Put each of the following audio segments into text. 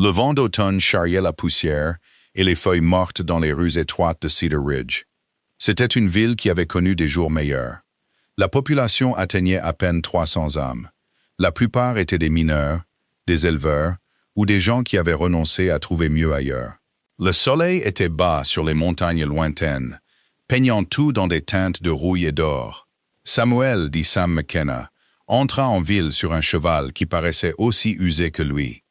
Le vent d'automne charriait la poussière et les feuilles mortes dans les rues étroites de Cedar Ridge. C'était une ville qui avait connu des jours meilleurs. La population atteignait à peine 300 âmes. La plupart étaient des mineurs, des éleveurs ou des gens qui avaient renoncé à trouver mieux ailleurs. Le soleil était bas sur les montagnes lointaines, peignant tout dans des teintes de rouille et d'or. Samuel, dit Sam McKenna, entra en ville sur un cheval qui paraissait aussi usé que lui.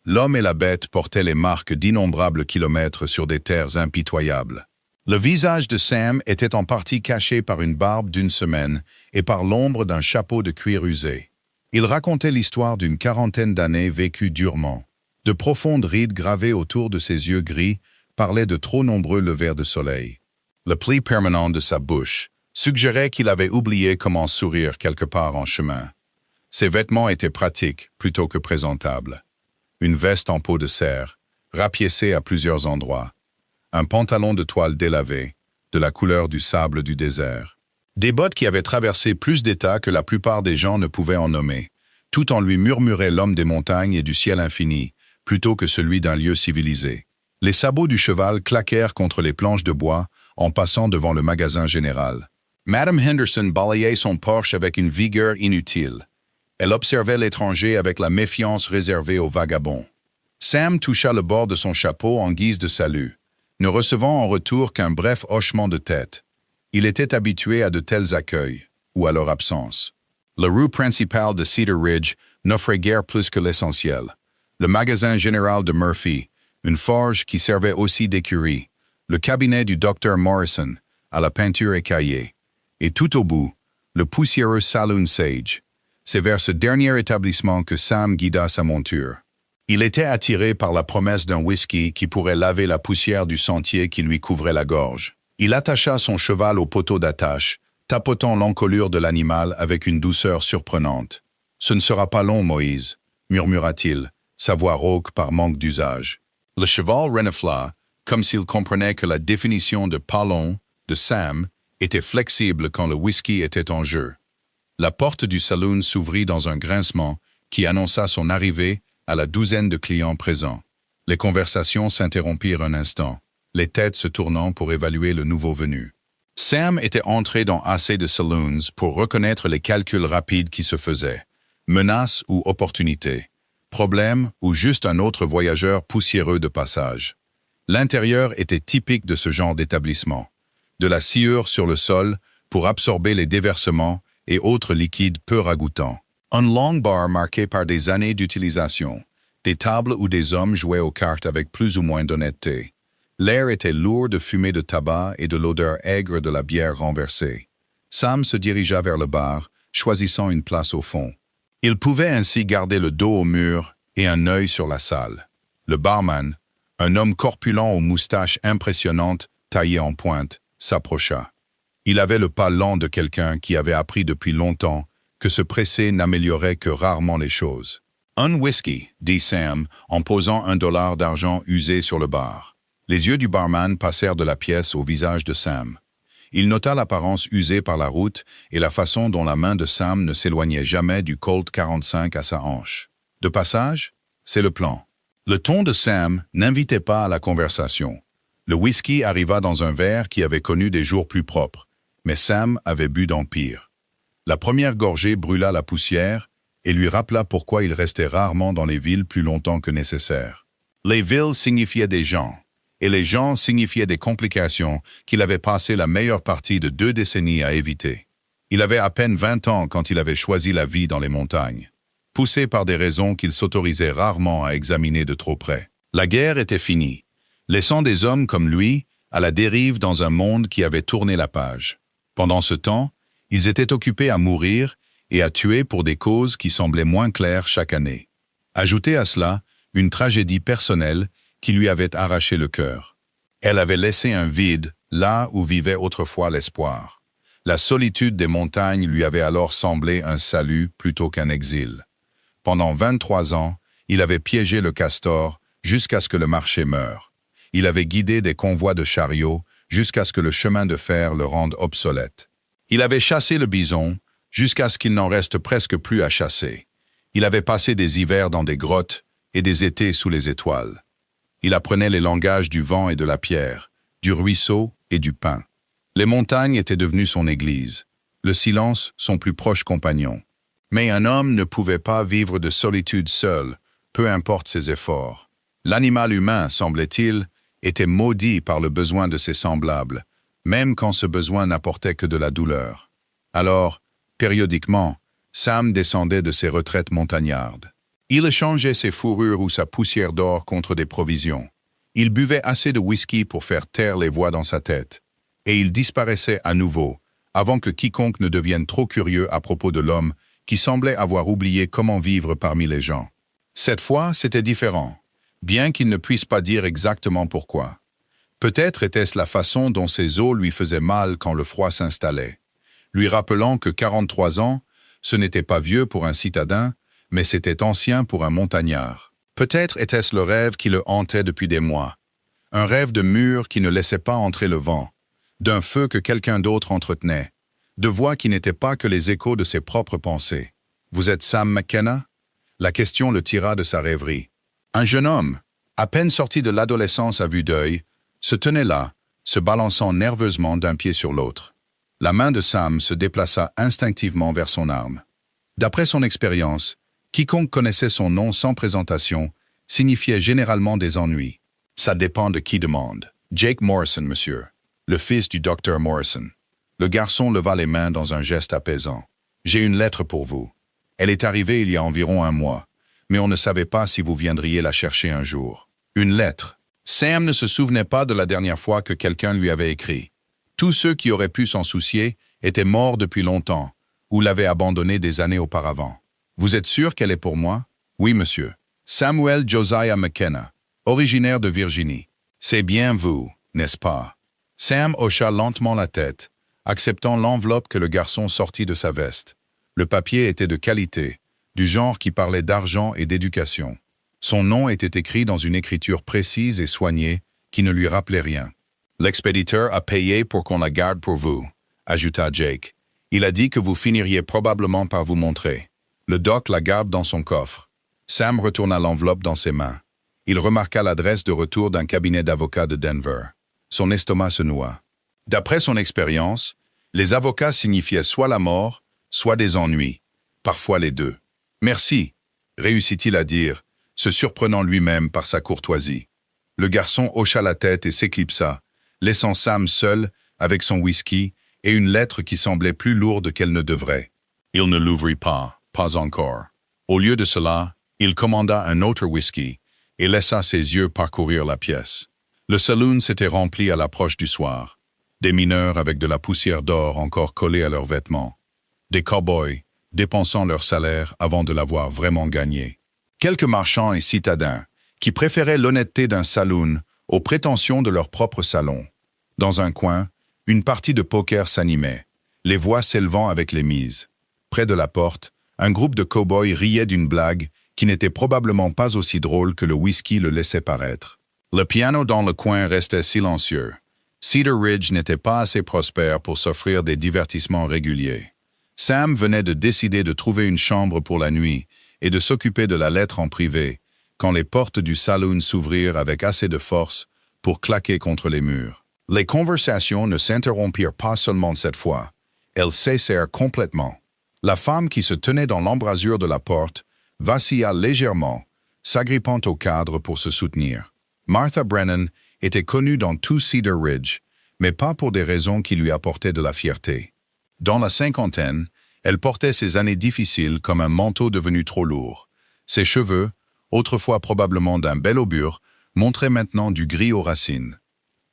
L'homme et la bête portaient les marques d'innombrables kilomètres sur des terres impitoyables. Le visage de Sam était en partie caché par une barbe d'une semaine et par l'ombre d'un chapeau de cuir usé. Il racontait l'histoire d'une quarantaine d'années vécues durement. De profondes rides gravées autour de ses yeux gris parlaient de trop nombreux levers de soleil. Le pli permanent de sa bouche suggérait qu'il avait oublié comment sourire quelque part en chemin. Ses vêtements étaient pratiques plutôt que présentables. Une veste en peau de cerf, rapiécée à plusieurs endroits. Un pantalon de toile délavé, de la couleur du sable du désert. Des bottes qui avaient traversé plus d'États que la plupart des gens ne pouvaient en nommer. Tout en lui murmurait l'homme des montagnes et du ciel infini, plutôt que celui d'un lieu civilisé. Les sabots du cheval claquèrent contre les planches de bois en passant devant le magasin général. Madame Henderson balayait son Porsche avec une vigueur inutile. Elle observait l'étranger avec la méfiance réservée aux vagabonds. Sam toucha le bord de son chapeau en guise de salut, ne recevant en retour qu'un bref hochement de tête. Il était habitué à de tels accueils, ou à leur absence. La rue principale de Cedar Ridge n'offrait guère plus que l'essentiel. Le magasin général de Murphy, une forge qui servait aussi d'écurie, le cabinet du docteur Morrison, à la peinture écaillée, et tout au bout, le poussiéreux Saloon Sage. C'est vers ce dernier établissement que Sam guida sa monture. Il était attiré par la promesse d'un whisky qui pourrait laver la poussière du sentier qui lui couvrait la gorge. Il attacha son cheval au poteau d'attache, tapotant l'encolure de l'animal avec une douceur surprenante. « Ce ne sera pas long, Moïse, » murmura-t-il, sa voix rauque par manque d'usage. Le cheval renifla, comme s'il comprenait que la définition de « pas long » de Sam était flexible quand le whisky était en jeu. La porte du saloon s'ouvrit dans un grincement qui annonça son arrivée à la douzaine de clients présents. Les conversations s'interrompirent un instant, les têtes se tournant pour évaluer le nouveau venu. Sam était entré dans assez de saloons pour reconnaître les calculs rapides qui se faisaient. Menace ou opportunité, problème ou juste un autre voyageur poussiéreux de passage. L'intérieur était typique de ce genre d'établissement. De la sciure sur le sol pour absorber les déversements et autres liquides peu ragoûtants. Un long bar marqué par des années d'utilisation, des tables où des hommes jouaient aux cartes avec plus ou moins d'honnêteté. L'air était lourd de fumée de tabac et de l'odeur aigre de la bière renversée. Sam se dirigea vers le bar, choisissant une place au fond. Il pouvait ainsi garder le dos au mur et un œil sur la salle. Le barman, un homme corpulent aux moustaches impressionnantes taillées en pointe, s'approcha. Il avait le pas lent de quelqu'un qui avait appris depuis longtemps que se presser n'améliorait que rarement les choses. « Un whisky », dit Sam, en posant $1 d'argent usé sur le bar. Les yeux du barman passèrent de la pièce au visage de Sam. Il nota l'apparence usée par la route et la façon dont la main de Sam ne s'éloignait jamais du Colt 45 à sa hanche. De passage, c'est le plan. Le ton de Sam n'invitait pas à la conversation. Le whisky arriva dans un verre qui avait connu des jours plus propres, mais Sam avait bu d'empire. La première gorgée brûla la poussière et lui rappela pourquoi il restait rarement dans les villes plus longtemps que nécessaire. Les villes signifiaient des gens, et les gens signifiaient des complications qu'il avait passé la meilleure partie de 2 décennies à éviter. Il avait à peine 20 ans quand il avait choisi la vie dans les montagnes, poussé par des raisons qu'il s'autorisait rarement à examiner de trop près. La guerre était finie, laissant des hommes comme lui à la dérive dans un monde qui avait tourné la page. Pendant ce temps, ils étaient occupés à mourir et à tuer pour des causes qui semblaient moins claires chaque année. Ajoutez à cela une tragédie personnelle qui lui avait arraché le cœur. Elle avait laissé un vide là où vivait autrefois l'espoir. La solitude des montagnes lui avait alors semblé un salut plutôt qu'un exil. Pendant 23 ans, il avait piégé le castor jusqu'à ce que le marché meure. Il avait guidé des convois de chariots jusqu'à ce que le chemin de fer le rende obsolète. Il avait chassé le bison jusqu'à ce qu'il n'en reste presque plus à chasser. Il avait passé des hivers dans des grottes et des étés sous les étoiles. Il apprenait les langages du vent et de la pierre, du ruisseau et du pain. Les montagnes étaient devenues son église, le silence son plus proche compagnon. Mais un homme ne pouvait pas vivre de solitude seul, peu importe ses efforts. L'animal humain, semblait-il, était maudit par le besoin de ses semblables, même quand ce besoin n'apportait que de la douleur. Alors, périodiquement, Sam descendait de ses retraites montagnardes. Il échangeait ses fourrures ou sa poussière d'or contre des provisions. Il buvait assez de whisky pour faire taire les voix dans sa tête. Et il disparaissait à nouveau, avant que quiconque ne devienne trop curieux à propos de l'homme qui semblait avoir oublié comment vivre parmi les gens. Cette fois, c'était différent, bien qu'il ne puisse pas dire exactement pourquoi. Peut-être était-ce la façon dont ses os lui faisaient mal quand le froid s'installait, lui rappelant que 43 ans, ce n'était pas vieux pour un citadin, mais c'était ancien pour un montagnard. Peut-être était-ce le rêve qui le hantait depuis des mois, un rêve de mur qui ne laissait pas entrer le vent, d'un feu que quelqu'un d'autre entretenait, de voix qui n'étaient pas que les échos de ses propres pensées. « Vous êtes Sam McKenna ?» La question le tira de sa rêverie. Un jeune homme, à peine sorti de l'adolescence à vue d'œil, se tenait là, se balançant nerveusement d'un pied sur l'autre. La main de Sam se déplaça instinctivement vers son arme. D'après son expérience, quiconque connaissait son nom sans présentation signifiait généralement des ennuis. Ça dépend de qui demande. Jake Morrison, monsieur. Le fils du docteur Morrison. Le garçon leva les mains dans un geste apaisant. J'ai une lettre pour vous. Elle est arrivée il y a environ un mois, mais on ne savait pas si vous viendriez la chercher un jour. Une lettre. Sam ne se souvenait pas de la dernière fois que quelqu'un lui avait écrit. Tous ceux qui auraient pu s'en soucier étaient morts depuis longtemps, ou l'avaient abandonné des années auparavant. Vous êtes sûr qu'elle est pour moi? Oui, monsieur. Samuel Josiah McKenna, originaire de Virginie. C'est bien vous, n'est-ce pas? Sam hocha lentement la tête, acceptant l'enveloppe que le garçon sortit de sa veste. Le papier était de qualité, du genre qui parlait d'argent et d'éducation. Son nom était écrit dans une écriture précise et soignée qui ne lui rappelait rien. « L'expéditeur a payé pour qu'on la garde pour vous », ajouta Jake. « Il a dit que vous finiriez probablement par vous montrer. Le doc la garde dans son coffre. » Sam retourna l'enveloppe dans ses mains. Il remarqua l'adresse de retour d'un cabinet d'avocats de Denver. Son estomac se noua. D'après son expérience, les avocats signifiaient soit la mort, soit des ennuis, parfois les deux. « Merci », réussit-il à dire, se surprenant lui-même par sa courtoisie. Le garçon hocha la tête et s'éclipsa, laissant Sam seul avec son whisky et une lettre qui semblait plus lourde qu'elle ne devrait. Il ne l'ouvrit pas encore. Au lieu de cela, il commanda un autre whisky et laissa ses yeux parcourir la pièce. Le saloon s'était rempli à l'approche du soir. Des mineurs avec de la poussière d'or encore collée à leurs vêtements. Des cow-boys dépensant leur salaire avant de l'avoir vraiment gagné. Quelques marchands et citadins qui préféraient l'honnêteté d'un saloon aux prétentions de leur propre salon. Dans un coin, une partie de poker s'animait, les voix s'élevant avec les mises. Près de la porte, un groupe de cow-boys riait d'une blague qui n'était probablement pas aussi drôle que le whisky le laissait paraître. Le piano dans le coin restait silencieux. Cedar Ridge n'était pas assez prospère pour s'offrir des divertissements réguliers. Sam venait de décider de trouver une chambre pour la nuit et de s'occuper de la lettre en privé, quand les portes du saloon s'ouvrirent avec assez de force pour claquer contre les murs. Les conversations ne s'interrompirent pas seulement cette fois, elles cessèrent complètement. La femme qui se tenait dans l'embrasure de la porte vacilla légèrement, s'agrippant au cadre pour se soutenir. Martha Brennan était connue dans tout Cedar Ridge, mais pas pour des raisons qui lui apportaient de la fierté. Dans la cinquantaine, elle portait ses années difficiles comme un manteau devenu trop lourd. Ses cheveux, autrefois probablement d'un bel augure, montraient maintenant du gris aux racines.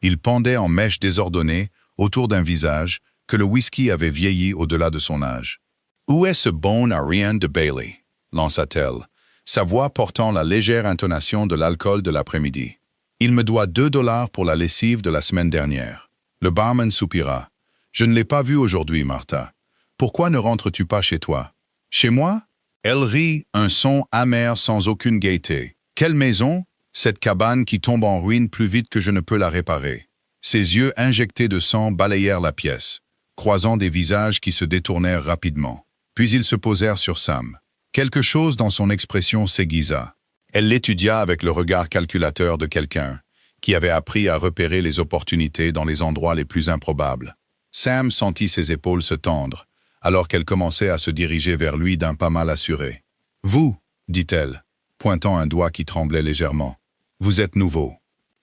Ils pendaient en mèches désordonnées autour d'un visage que le whisky avait vieilli au-delà de son âge. « Où est ce bon Ariane de Bailey ?» lança-t-elle, sa voix portant la légère intonation de l'alcool de l'après-midi. « Il me doit 2 $ pour la lessive de la semaine dernière. » Le barman soupira. « Je ne l'ai pas vu aujourd'hui, Martha. Pourquoi ne rentres-tu pas chez toi? »« Chez moi ?» Elle rit, un son amer sans aucune gaieté. « Quelle maison? Cette cabane qui tombe en ruine plus vite que je ne peux la réparer. » Ses yeux injectés de sang balayèrent la pièce, croisant des visages qui se détournèrent rapidement. Puis ils se posèrent sur Sam. Quelque chose dans son expression s'aiguisa. Elle l'étudia avec le regard calculateur de quelqu'un qui avait appris à repérer les opportunités dans les endroits les plus improbables. Sam sentit ses épaules se tendre, alors qu'elle commençait à se diriger vers lui d'un pas mal assuré. « Vous, dit-elle, pointant un doigt qui tremblait légèrement. Vous êtes nouveau. »«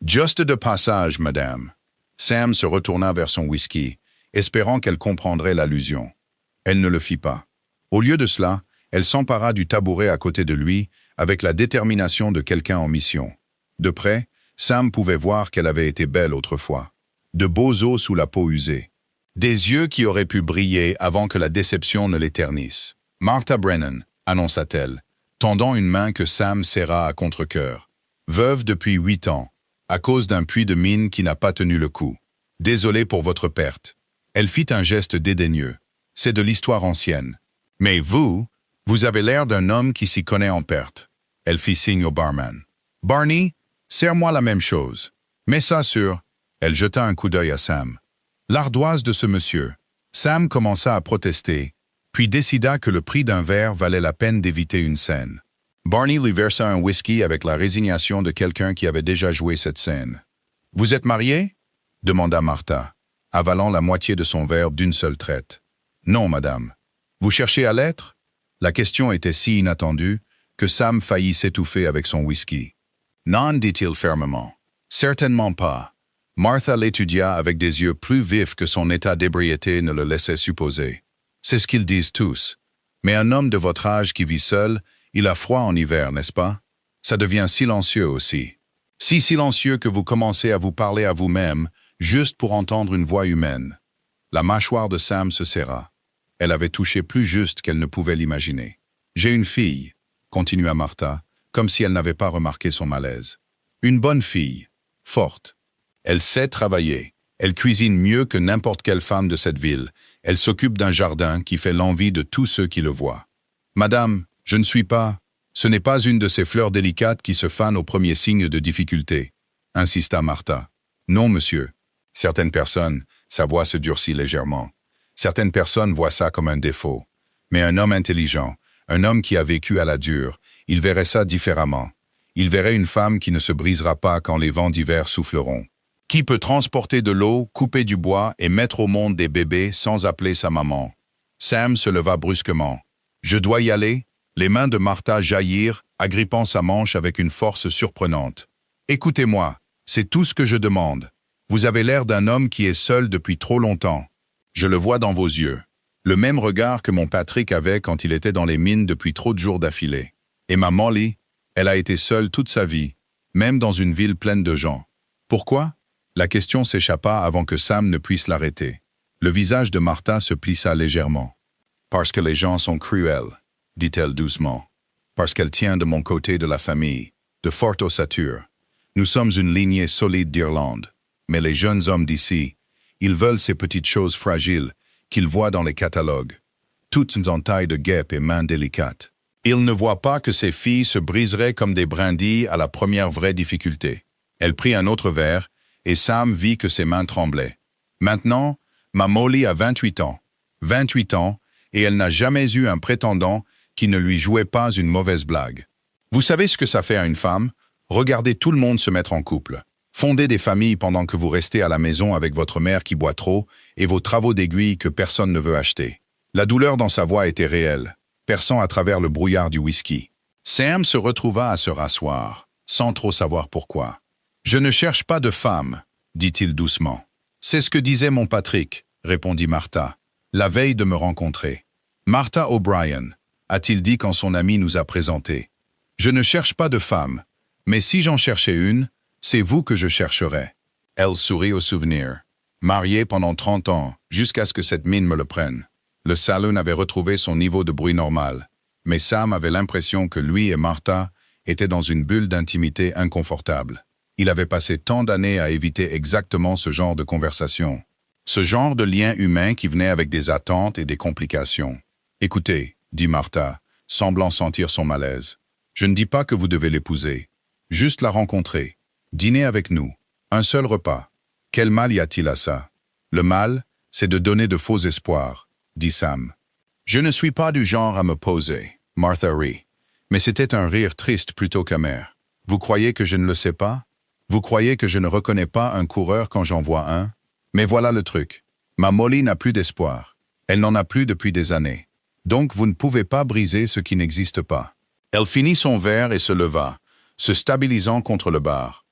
Juste de passage, madame. » Sam se retourna vers son whisky, espérant qu'elle comprendrait l'allusion. Elle ne le fit pas. Au lieu de cela, elle s'empara du tabouret à côté de lui avec la détermination de quelqu'un en mission. De près, Sam pouvait voir qu'elle avait été belle autrefois. De beaux os sous la peau usée. Des yeux qui auraient pu briller avant que la déception ne les ternisse. « Martha Brennan », annonça-t-elle, tendant une main que Sam serra à contre-cœur. Veuve depuis 8 ans, à cause d'un puits de mine qui n'a pas tenu le coup. Désolée pour votre perte. Elle fit un geste dédaigneux. C'est de l'histoire ancienne. Mais vous avez l'air d'un homme qui s'y connaît en perte. Elle fit signe au barman. Barney, serre-moi la même chose. Mets ça sur. Elle jeta un coup d'œil à Sam. L'ardoise de ce monsieur. Sam commença à protester, puis décida que le prix d'un verre valait la peine d'éviter une scène. Barney lui versa un whisky avec la résignation de quelqu'un qui avait déjà joué cette scène. « Vous êtes marié ?» demanda Martha, avalant la moitié de son verre d'une seule traite. « Non, madame. Vous cherchez à l'être ?» La question était si inattendue que Sam faillit s'étouffer avec son whisky. « Non, dit-il fermement. Certainement pas. » Martha l'étudia avec des yeux plus vifs que son état d'ébriété ne le laissait supposer. « C'est ce qu'ils disent tous. Mais un homme de votre âge qui vit seul, il a froid en hiver, n'est-ce pas? Ça devient silencieux aussi. Si silencieux que vous commencez à vous parler à vous-même, juste pour entendre une voix humaine. » La mâchoire de Sam se serra. Elle avait touché plus juste qu'elle ne pouvait l'imaginer. « J'ai une fille, » continua Martha, comme si elle n'avait pas remarqué son malaise. « Une bonne fille, forte. Elle sait travailler. Elle cuisine mieux que n'importe quelle femme de cette ville. Elle s'occupe d'un jardin qui fait l'envie de tous ceux qui le voient. Madame, je ne suis pas... Ce n'est pas une de ces fleurs délicates qui se fanent au premier signe de difficulté, insista Martha. Non, monsieur. Certaines personnes, sa voix se durcit légèrement. Certaines personnes voient ça comme un défaut. Mais un homme intelligent, un homme qui a vécu à la dure, il verrait ça différemment. Il verrait une femme qui ne se brisera pas quand les vents d'hiver souffleront. Qui peut transporter de l'eau, couper du bois et mettre au monde des bébés sans appeler sa maman? Sam se leva brusquement. Je dois y aller? Les mains de Martha jaillirent, agrippant sa manche avec une force surprenante. Écoutez-moi, c'est tout ce que je demande. Vous avez l'air d'un homme qui est seul depuis trop longtemps. Je le vois dans vos yeux. Le même regard que mon Patrick avait quand il était dans les mines depuis trop de jours d'affilée. Et ma Molly, elle a été seule toute sa vie, même dans une ville pleine de gens. Pourquoi? La question s'échappa avant que Sam ne puisse l'arrêter. Le visage de Martha se plissa légèrement. Parce que les gens sont cruels, dit-elle doucement. Parce qu'elle tient de mon côté de la famille, de forte ossature. Nous sommes une lignée solide d'Irlande. Mais les jeunes hommes d'ici, ils veulent ces petites choses fragiles qu'ils voient dans les catalogues. Toutes en taille de guêpe et mains délicates. Ils ne voient pas que ces filles se briseraient comme des brindilles à la première vraie difficulté. Elle prit un autre verre, et Sam vit que ses mains tremblaient. Maintenant, ma Molly a 28 ans. 28 ans, et elle n'a jamais eu un prétendant qui ne lui jouait pas une mauvaise blague. Vous savez ce que ça fait à une femme? Regardez tout le monde se mettre en couple. Fonder des familles pendant que vous restez à la maison avec votre mère qui boit trop et vos travaux d'aiguille que personne ne veut acheter. La douleur dans sa voix était réelle, perçant à travers le brouillard du whisky. Sam se retrouva à se rasseoir, sans trop savoir pourquoi. « Je ne cherche pas de femme, » dit-il doucement. « C'est ce que disait mon Patrick, » répondit Martha, la veille de me rencontrer. « Martha O'Brien, » a-t-il dit quand son ami nous a présentés. « Je ne cherche pas de femme, mais si j'en cherchais une, c'est vous que je chercherais. » Elle sourit au souvenir. Mariée pendant 30 ans, jusqu'à ce que cette mine me le prenne. Le saloon avait retrouvé son niveau de bruit normal, mais Sam avait l'impression que lui et Martha étaient dans une bulle d'intimité inconfortable. Il avait passé tant d'années à éviter exactement ce genre de conversation. Ce genre de lien humain qui venait avec des attentes et des complications. « Écoutez, » dit Martha, semblant sentir son malaise. « Je ne dis pas que vous devez l'épouser. Juste la rencontrer. Dîner avec nous. Un seul repas. Quel mal y a-t-il à ça? Le mal, c'est de donner de faux espoirs, dit Sam. Je ne suis pas du genre à me poser, Martha rit. Mais c'était un rire triste plutôt qu'amer. Vous croyez que je ne le sais pas? Vous croyez que je ne reconnais pas un coureur quand j'en vois un? Mais voilà le truc. Ma Molly n'a plus d'espoir. Elle n'en a plus depuis des années. Donc vous ne pouvez pas briser ce qui n'existe pas. Elle finit son verre et se leva, se stabilisant contre le bar.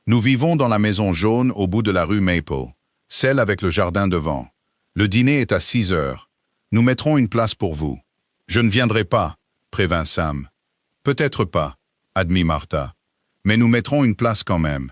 Nous vivons dans la maison jaune au bout de la rue Maple, celle avec le jardin devant. Le dîner est à 6 heures. Nous mettrons une place pour vous. Je ne viendrai pas, prévint Sam. Peut-être pas, admit Martha. Mais nous mettrons une place quand même.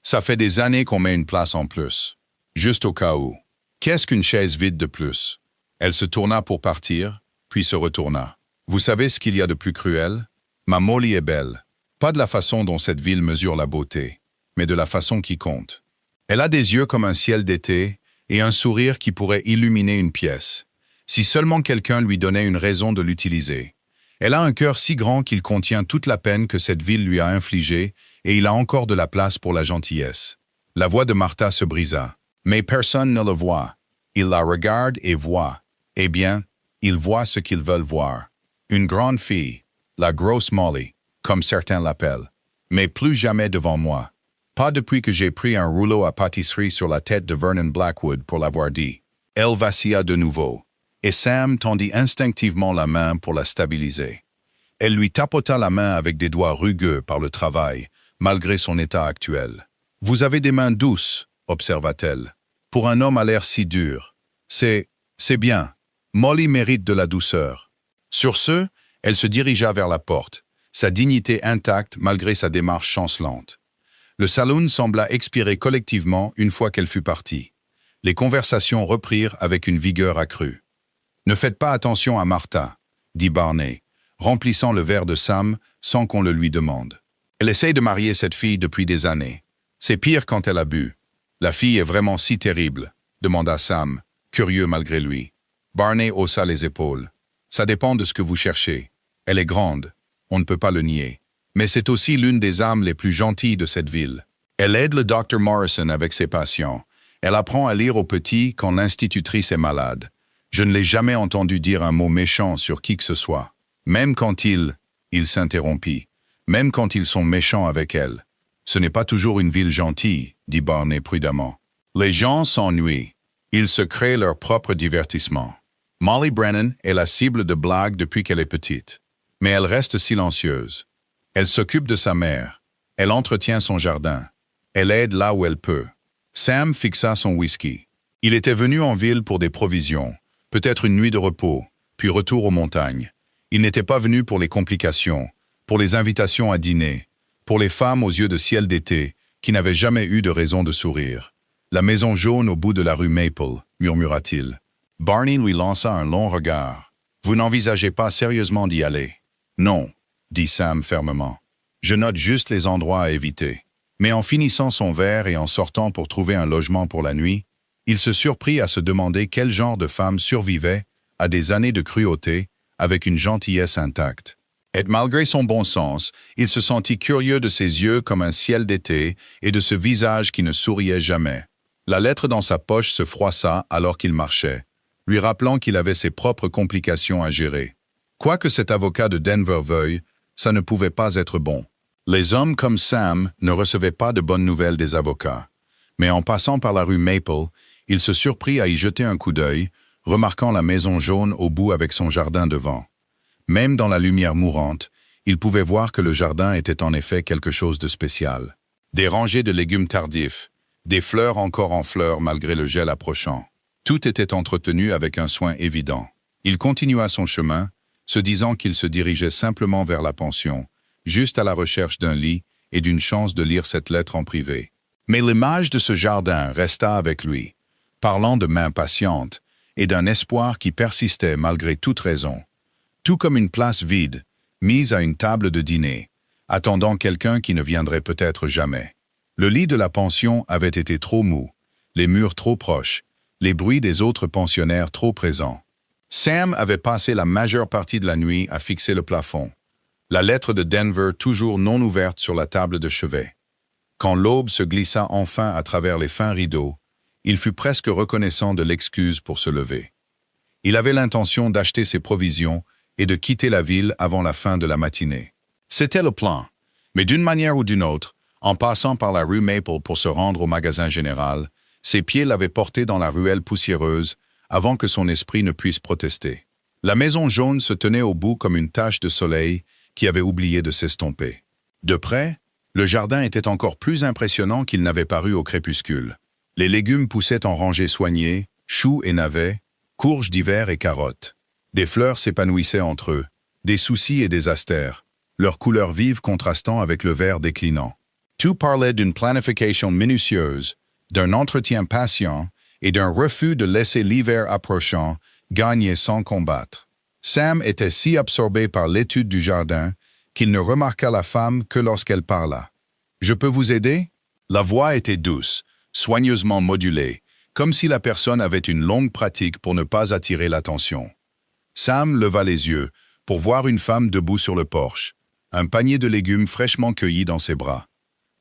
Ça fait des années qu'on met une place en plus. Juste au cas où. Qu'est-ce qu'une chaise vide de plus? Elle se tourna pour partir, puis se retourna. Vous savez ce qu'il y a de plus cruel? Ma Molly est belle. Pas de la façon dont cette ville mesure la beauté, mais de la façon qui compte. Elle a des yeux comme un ciel d'été et un sourire qui pourrait illuminer une pièce, si seulement quelqu'un lui donnait une raison de l'utiliser. Elle a un cœur si grand qu'il contient toute la peine que cette ville lui a infligée et il a encore de la place pour la gentillesse. La voix de Martha se brisa. Mais personne ne le voit. Il la regarde et voit. Eh bien, ils voient ce qu'ils veulent voir. Une grande fille, la grosse Molly, comme certains l'appellent, mais plus jamais devant moi. Pas depuis que j'ai pris un rouleau à pâtisserie sur la tête de Vernon Blackwood pour l'avoir dit. Elle vacilla de nouveau, et Sam tendit instinctivement la main pour la stabiliser. Elle lui tapota la main avec des doigts rugueux par le travail, malgré son état actuel. « Vous avez des mains douces, observa-t-elle. Pour un homme à l'air si dur. C'est bien. Molly mérite de la douceur. » Sur ce, elle se dirigea vers la porte, sa dignité intacte malgré sa démarche chancelante. Le saloon sembla expirer collectivement une fois qu'elle fut partie. Les conversations reprirent avec une vigueur accrue. « Ne faites pas attention à Martha, » dit Barney, remplissant le verre de Sam sans qu'on le lui demande. « Elle essaye de marier cette fille depuis des années. C'est pire quand elle a bu. »« La fille est vraiment si terrible ?» demanda Sam, curieux malgré lui. Barney haussa les épaules. « Ça dépend de ce que vous cherchez. Elle est grande, on ne peut pas le nier. Mais c'est aussi l'une des âmes les plus gentilles de cette ville. Elle aide le Dr. Morrison avec ses patients. Elle apprend à lire aux petits quand l'institutrice est malade. Je ne l'ai jamais entendu dire un mot méchant sur qui que ce soit. Même quand il s'interrompit. Même quand ils sont méchants avec elle. Ce n'est pas toujours une ville gentille, dit Barney prudemment. Les gens s'ennuient. Ils se créent leur propre divertissement. Molly Brennan est la cible de blagues depuis qu'elle est petite. Mais elle reste silencieuse. Elle s'occupe de sa mère. Elle entretient son jardin. Elle aide là où elle peut. Sam fixa son whisky. Il était venu en ville pour des provisions, peut-être une nuit de repos, puis retour aux montagnes. Il n'était pas venu pour les complications, pour les invitations à dîner, pour les femmes aux yeux de ciel d'été qui n'avaient jamais eu de raison de sourire. La maison jaune au bout de la rue Maple, murmura-t-il. Barney lui lança un long regard. « Vous n'envisagez pas sérieusement d'y aller ?»« Non, » dit Sam fermement. « Je note juste les endroits à éviter. » Mais en finissant son verre et en sortant pour trouver un logement pour la nuit, il se surprit à se demander quel genre de femme survivait à des années de cruauté avec une gentillesse intacte. Et malgré son bon sens, il se sentit curieux de ses yeux comme un ciel d'été et de ce visage qui ne souriait jamais. La lettre dans sa poche se froissa alors qu'il marchait, lui rappelant qu'il avait ses propres complications à gérer. Quoi que cet avocat de Denver veuille, ça ne pouvait pas être bon. Les hommes comme Sam ne recevaient pas de bonnes nouvelles des avocats. Mais en passant par la rue Maple, il se surprit à y jeter un coup d'œil, remarquant la maison jaune au bout avec son jardin devant. Même dans la lumière mourante, il pouvait voir que le jardin était en effet quelque chose de spécial. Des rangées de légumes tardifs, des fleurs encore en fleurs malgré le gel approchant. Tout était entretenu avec un soin évident. Il continua son chemin, se disant qu'il se dirigeait simplement vers la pension, juste à la recherche d'un lit et d'une chance de lire cette lettre en privé. Mais l'image de ce jardin resta avec lui, parlant de mains patientes et d'un espoir qui persistait malgré toute raison. Tout comme une place vide, mise à une table de dîner, attendant quelqu'un qui ne viendrait peut-être jamais. Le lit de la pension avait été trop mou, les murs trop proches, les bruits des autres pensionnaires trop présents. Sam avait passé la majeure partie de la nuit à fixer le plafond, la lettre de Denver toujours non ouverte sur la table de chevet. Quand l'aube se glissa enfin à travers les fins rideaux, il fut presque reconnaissant de l'excuse pour se lever. Il avait l'intention d'acheter ses provisions et de quitter la ville avant la fin de la matinée. C'était le plan. Mais d'une manière ou d'une autre, en passant par la rue Maple pour se rendre au magasin général, ses pieds l'avaient porté dans la ruelle poussiéreuse avant que son esprit ne puisse protester. La maison jaune se tenait au bout comme une tache de soleil qui avait oublié de s'estomper. De près, le jardin était encore plus impressionnant qu'il n'avait paru au crépuscule. Les légumes poussaient en rangées soignées, choux et navets, courges d'hiver et carottes. Des fleurs s'épanouissaient entre eux, des soucis et des astères, leurs couleurs vives contrastant avec le vert déclinant. Tout parlait d'une planification minutieuse, d'un entretien patient et d'un refus de laisser l'hiver approchant gagner sans combattre. Sam était si absorbé par l'étude du jardin qu'il ne remarqua la femme que lorsqu'elle parla. « Je peux vous aider ?» La voix était douce, soigneusement modulée, comme si la personne avait une longue pratique pour ne pas attirer l'attention. Sam leva les yeux pour voir une femme debout sur le porche, un panier de légumes fraîchement cueillis dans ses bras.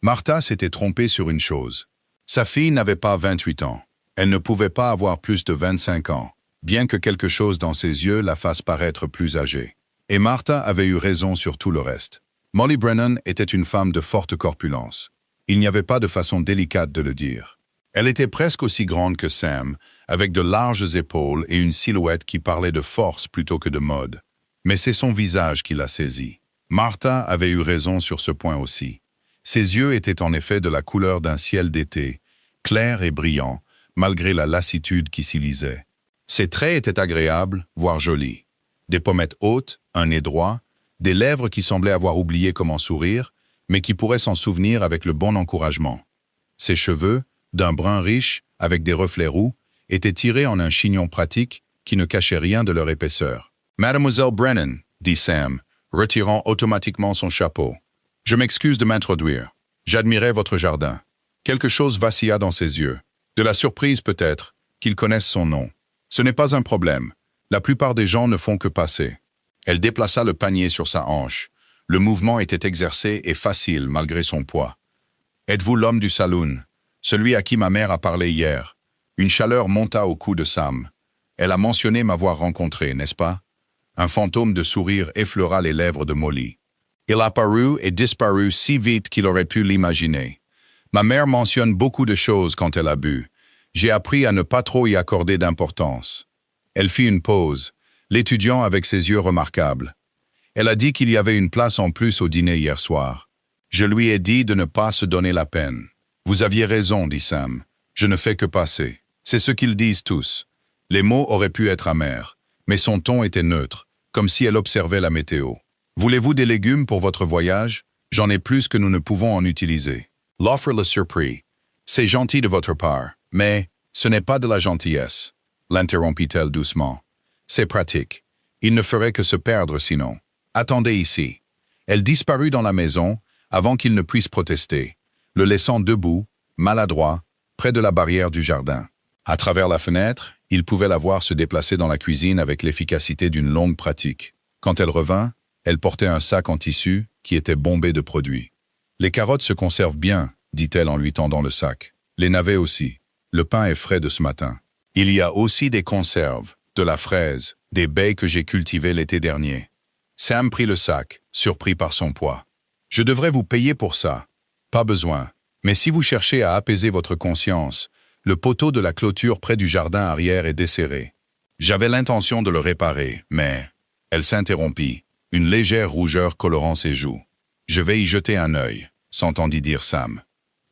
Martha s'était trompée sur une chose. Sa fille n'avait pas 28 ans. Elle ne pouvait pas avoir plus de 25 ans, bien que quelque chose dans ses yeux la fasse paraître plus âgée. Et Martha avait eu raison sur tout le reste. Molly Brennan était une femme de forte corpulence. Il n'y avait pas de façon délicate de le dire. Elle était presque aussi grande que Sam, avec de larges épaules et une silhouette qui parlait de force plutôt que de mode. Mais c'est son visage qui l'a saisie. Martha avait eu raison sur ce point aussi. Ses yeux étaient en effet de la couleur d'un ciel d'été, clair et brillant, malgré la lassitude qui s'y lisait. Ses traits étaient agréables, voire jolis. Des pommettes hautes, un nez droit, des lèvres qui semblaient avoir oublié comment sourire, mais qui pourraient s'en souvenir avec le bon encouragement. Ses cheveux, d'un brun riche, avec des reflets roux, étaient tirés en un chignon pratique qui ne cachait rien de leur épaisseur. « Mademoiselle Brennan » dit Sam, retirant automatiquement son chapeau. « Je m'excuse de m'introduire. J'admirais votre jardin. » Quelque chose vacilla dans ses yeux. De la surprise peut-être, qu'ils connaissent son nom. Ce n'est pas un problème. La plupart des gens ne font que passer. Elle déplaça le panier sur sa hanche. Le mouvement était exercé et facile malgré son poids. « Êtes-vous l'homme du saloon? Celui à qui ma mère a parlé hier. » Une chaleur monta au cou de Sam. Elle a mentionné m'avoir rencontré, n'est-ce pas? Un fantôme de sourire effleura les lèvres de Molly. Il apparut et disparut si vite qu'il aurait pu l'imaginer. Ma mère mentionne beaucoup de choses quand elle a bu. J'ai appris à ne pas trop y accorder d'importance. Elle fit une pause, l'étudiant avec ses yeux remarquables. Elle a dit qu'il y avait une place en plus au dîner hier soir. Je lui ai dit de ne pas se donner la peine. Vous aviez raison, dit Sam. Je ne fais que passer. C'est ce qu'ils disent tous. Les mots auraient pu être amers, mais son ton était neutre, comme si elle observait la météo. Voulez-vous des légumes pour votre voyage? J'en ai plus que nous ne pouvons en utiliser. L'offre le surprit. C'est gentil de votre part, mais ce n'est pas de la gentillesse, l'interrompit-elle doucement. C'est pratique. Il ne ferait que se perdre sinon. Attendez ici. Elle disparut dans la maison avant qu'il ne puisse protester, le laissant debout, maladroit, près de la barrière du jardin. À travers la fenêtre, il pouvait la voir se déplacer dans la cuisine avec l'efficacité d'une longue pratique. Quand elle revint, elle portait un sac en tissu qui était bombé de produits. « Les carottes se conservent bien, » dit-elle en lui tendant le sac. « Les navets aussi. Le pain est frais de ce matin. Il y a aussi des conserves, de la fraise, des baies que j'ai cultivées l'été dernier. » Sam prit le sac, surpris par son poids. « Je devrais vous payer pour ça. Pas besoin. Mais si vous cherchez à apaiser votre conscience, le poteau de la clôture près du jardin arrière est desserré. J'avais l'intention de le réparer, mais... » Elle s'interrompit, une légère rougeur colorant ses joues. « Je vais y jeter un œil », s'entendit dire Sam.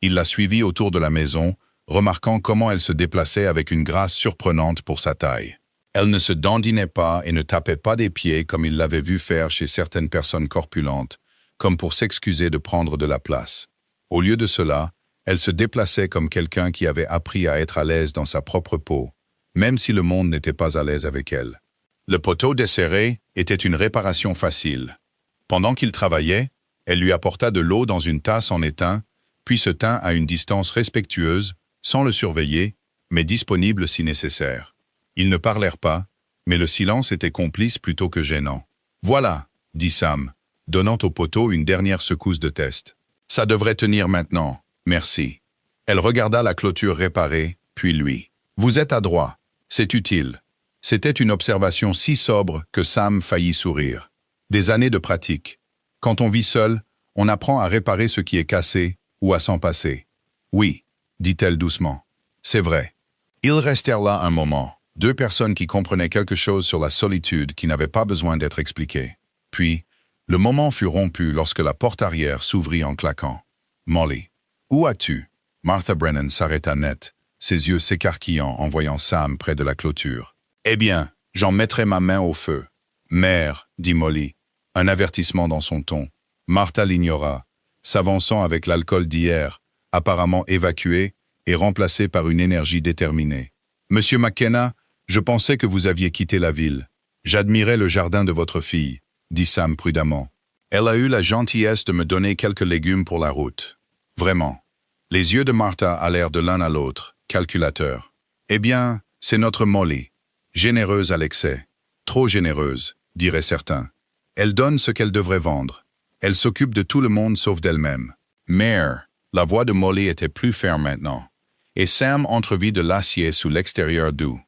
Il la suivit autour de la maison, remarquant comment elle se déplaçait avec une grâce surprenante pour sa taille. Elle ne se dandinait pas et ne tapait pas des pieds comme il l'avait vu faire chez certaines personnes corpulentes, comme pour s'excuser de prendre de la place. Au lieu de cela, elle se déplaçait comme quelqu'un qui avait appris à être à l'aise dans sa propre peau, même si le monde n'était pas à l'aise avec elle. Le poteau desserré était une réparation facile. Pendant qu'il travaillait, elle lui apporta de l'eau dans une tasse en étain, puis se tint à une distance respectueuse, sans le surveiller, mais disponible si nécessaire. Ils ne parlèrent pas, mais le silence était complice plutôt que gênant. « Voilà », dit Sam, donnant au poteau une dernière secousse de test. « Ça devrait tenir maintenant, merci. » Elle regarda la clôture réparée, puis lui. « Vous êtes adroit, c'est utile. C'était une observation si sobre que Sam faillit sourire. Des années de pratique. Quand on vit seul, on apprend à réparer ce qui est cassé ou à s'en passer. Oui, dit-elle doucement. C'est vrai. Ils restèrent là un moment, deux personnes qui comprenaient quelque chose sur la solitude qui n'avait pas besoin d'être expliquée. Puis, le moment fut rompu lorsque la porte arrière s'ouvrit en claquant. Molly. Où as-tu? Martha Brennan s'arrêta net, ses yeux s'écarquillant en voyant Sam près de la clôture. Eh bien, j'en mettrai ma main au feu. Mère, dit Molly, un avertissement dans son ton. Martha l'ignora, s'avançant avec l'alcool d'hier, apparemment évacué et remplacé par une énergie déterminée. Monsieur McKenna, je pensais que vous aviez quitté la ville. J'admirais le jardin de votre fille, dit Sam prudemment. Elle a eu la gentillesse de me donner quelques légumes pour la route. Vraiment. Les yeux de Martha allèrent de l'un à l'autre, calculateur. Eh bien, c'est notre Molly. Généreuse à l'excès. Trop généreuse, diraient certains. Elle donne ce qu'elle devrait vendre. Elle s'occupe de tout le monde sauf d'elle-même. Mère, la voix de Molly était plus ferme maintenant. Et Sam entrevit de l'acier sous l'extérieur doux.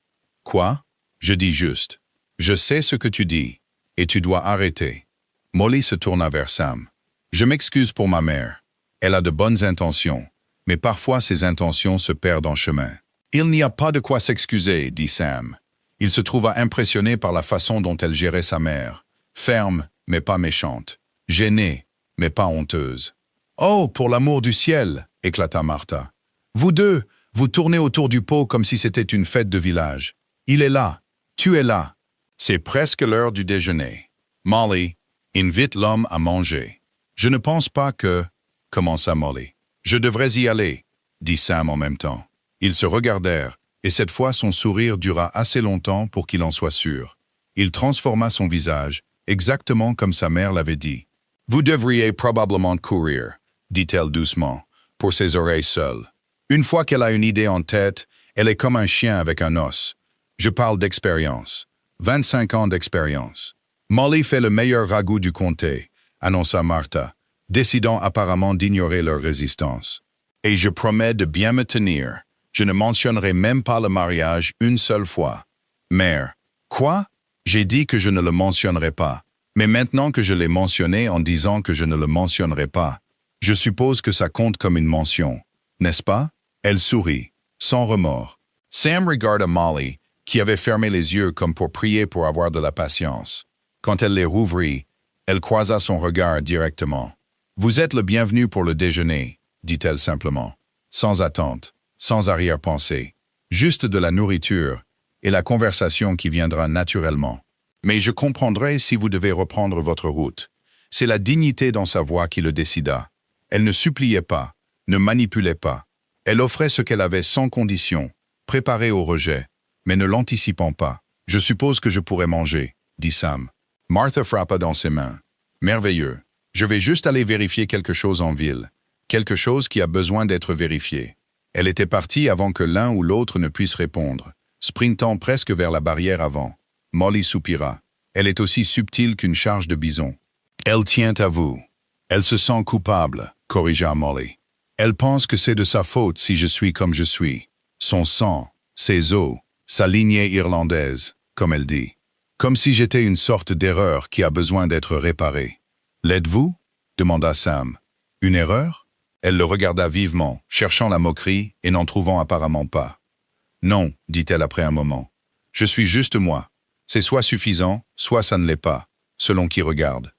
Quoi? Je dis juste. Je sais ce que tu dis, et tu dois arrêter. Molly se tourna vers Sam. Je m'excuse pour ma mère. Elle a de bonnes intentions, mais parfois ses intentions se perdent en chemin. Il n'y a pas de quoi s'excuser, dit Sam. Il se trouva impressionné par la façon dont elle gérait sa mère. Ferme, mais pas méchante. Gênée, mais pas honteuse. Oh, pour l'amour du ciel, éclata Martha. Vous deux, vous tournez autour du pot comme si c'était une fête de village. Il est là, tu es là. C'est presque l'heure du déjeuner. Molly, invite l'homme à manger. Je ne pense pas que... commença Molly. Je devrais y aller, dit Sam en même temps. Ils se regardèrent, et cette fois son sourire dura assez longtemps pour qu'il en soit sûr. Il transforma son visage, exactement comme sa mère l'avait dit. Vous devriez probablement courir, dit-elle doucement, pour ses oreilles seules. Une fois qu'elle a une idée en tête, elle est comme un chien avec un os. Je parle d'expérience. 25 ans d'expérience. Molly fait le meilleur ragoût du comté, annonça Martha, décidant apparemment d'ignorer leur résistance. Et je promets de bien me tenir. Je ne mentionnerai même pas le mariage une seule fois. Mère. Quoi? J'ai dit que je ne le mentionnerai pas. Mais maintenant que je l'ai mentionné en disant que je ne le mentionnerai pas, je suppose que ça compte comme une mention, n'est-ce pas? Elle sourit, sans remords. Sam regarda Molly, qui avait fermé les yeux comme pour prier pour avoir de la patience. Quand elle les rouvrit, elle croisa son regard directement. « Vous êtes le bienvenu pour le déjeuner », dit-elle simplement, sans attente, sans arrière-pensée, juste de la nourriture et la conversation qui viendra naturellement. Mais je comprendrai si vous devez reprendre votre route. C'est la dignité dans sa voix qui le décida. Elle ne suppliait pas, ne manipulait pas. Elle offrait ce qu'elle avait sans condition, préparée au rejet, mais ne l'anticipant pas. « Je suppose que je pourrais manger », dit Sam. Martha frappa dans ses mains. « Merveilleux. Je vais juste aller vérifier quelque chose en ville. Quelque chose qui a besoin d'être vérifié. » Elle était partie avant que l'un ou l'autre ne puisse répondre, sprintant presque vers la barrière avant. Molly soupira. Elle est aussi subtile qu'une charge de bison. « Elle tient à vous. Elle se sent coupable, » corrigea Molly. « Elle pense que c'est de sa faute si je suis comme je suis. Son sang, ses os, sa lignée irlandaise, comme elle dit. Comme si j'étais une sorte d'erreur qui a besoin d'être réparée. »« L'êtes-vous » demanda Sam. « Une erreur ?» Elle le regarda vivement, cherchant la moquerie et n'en trouvant apparemment pas. « Non, dit-elle après un moment. Je suis juste moi. C'est soit suffisant, soit ça ne l'est pas, selon qui regarde.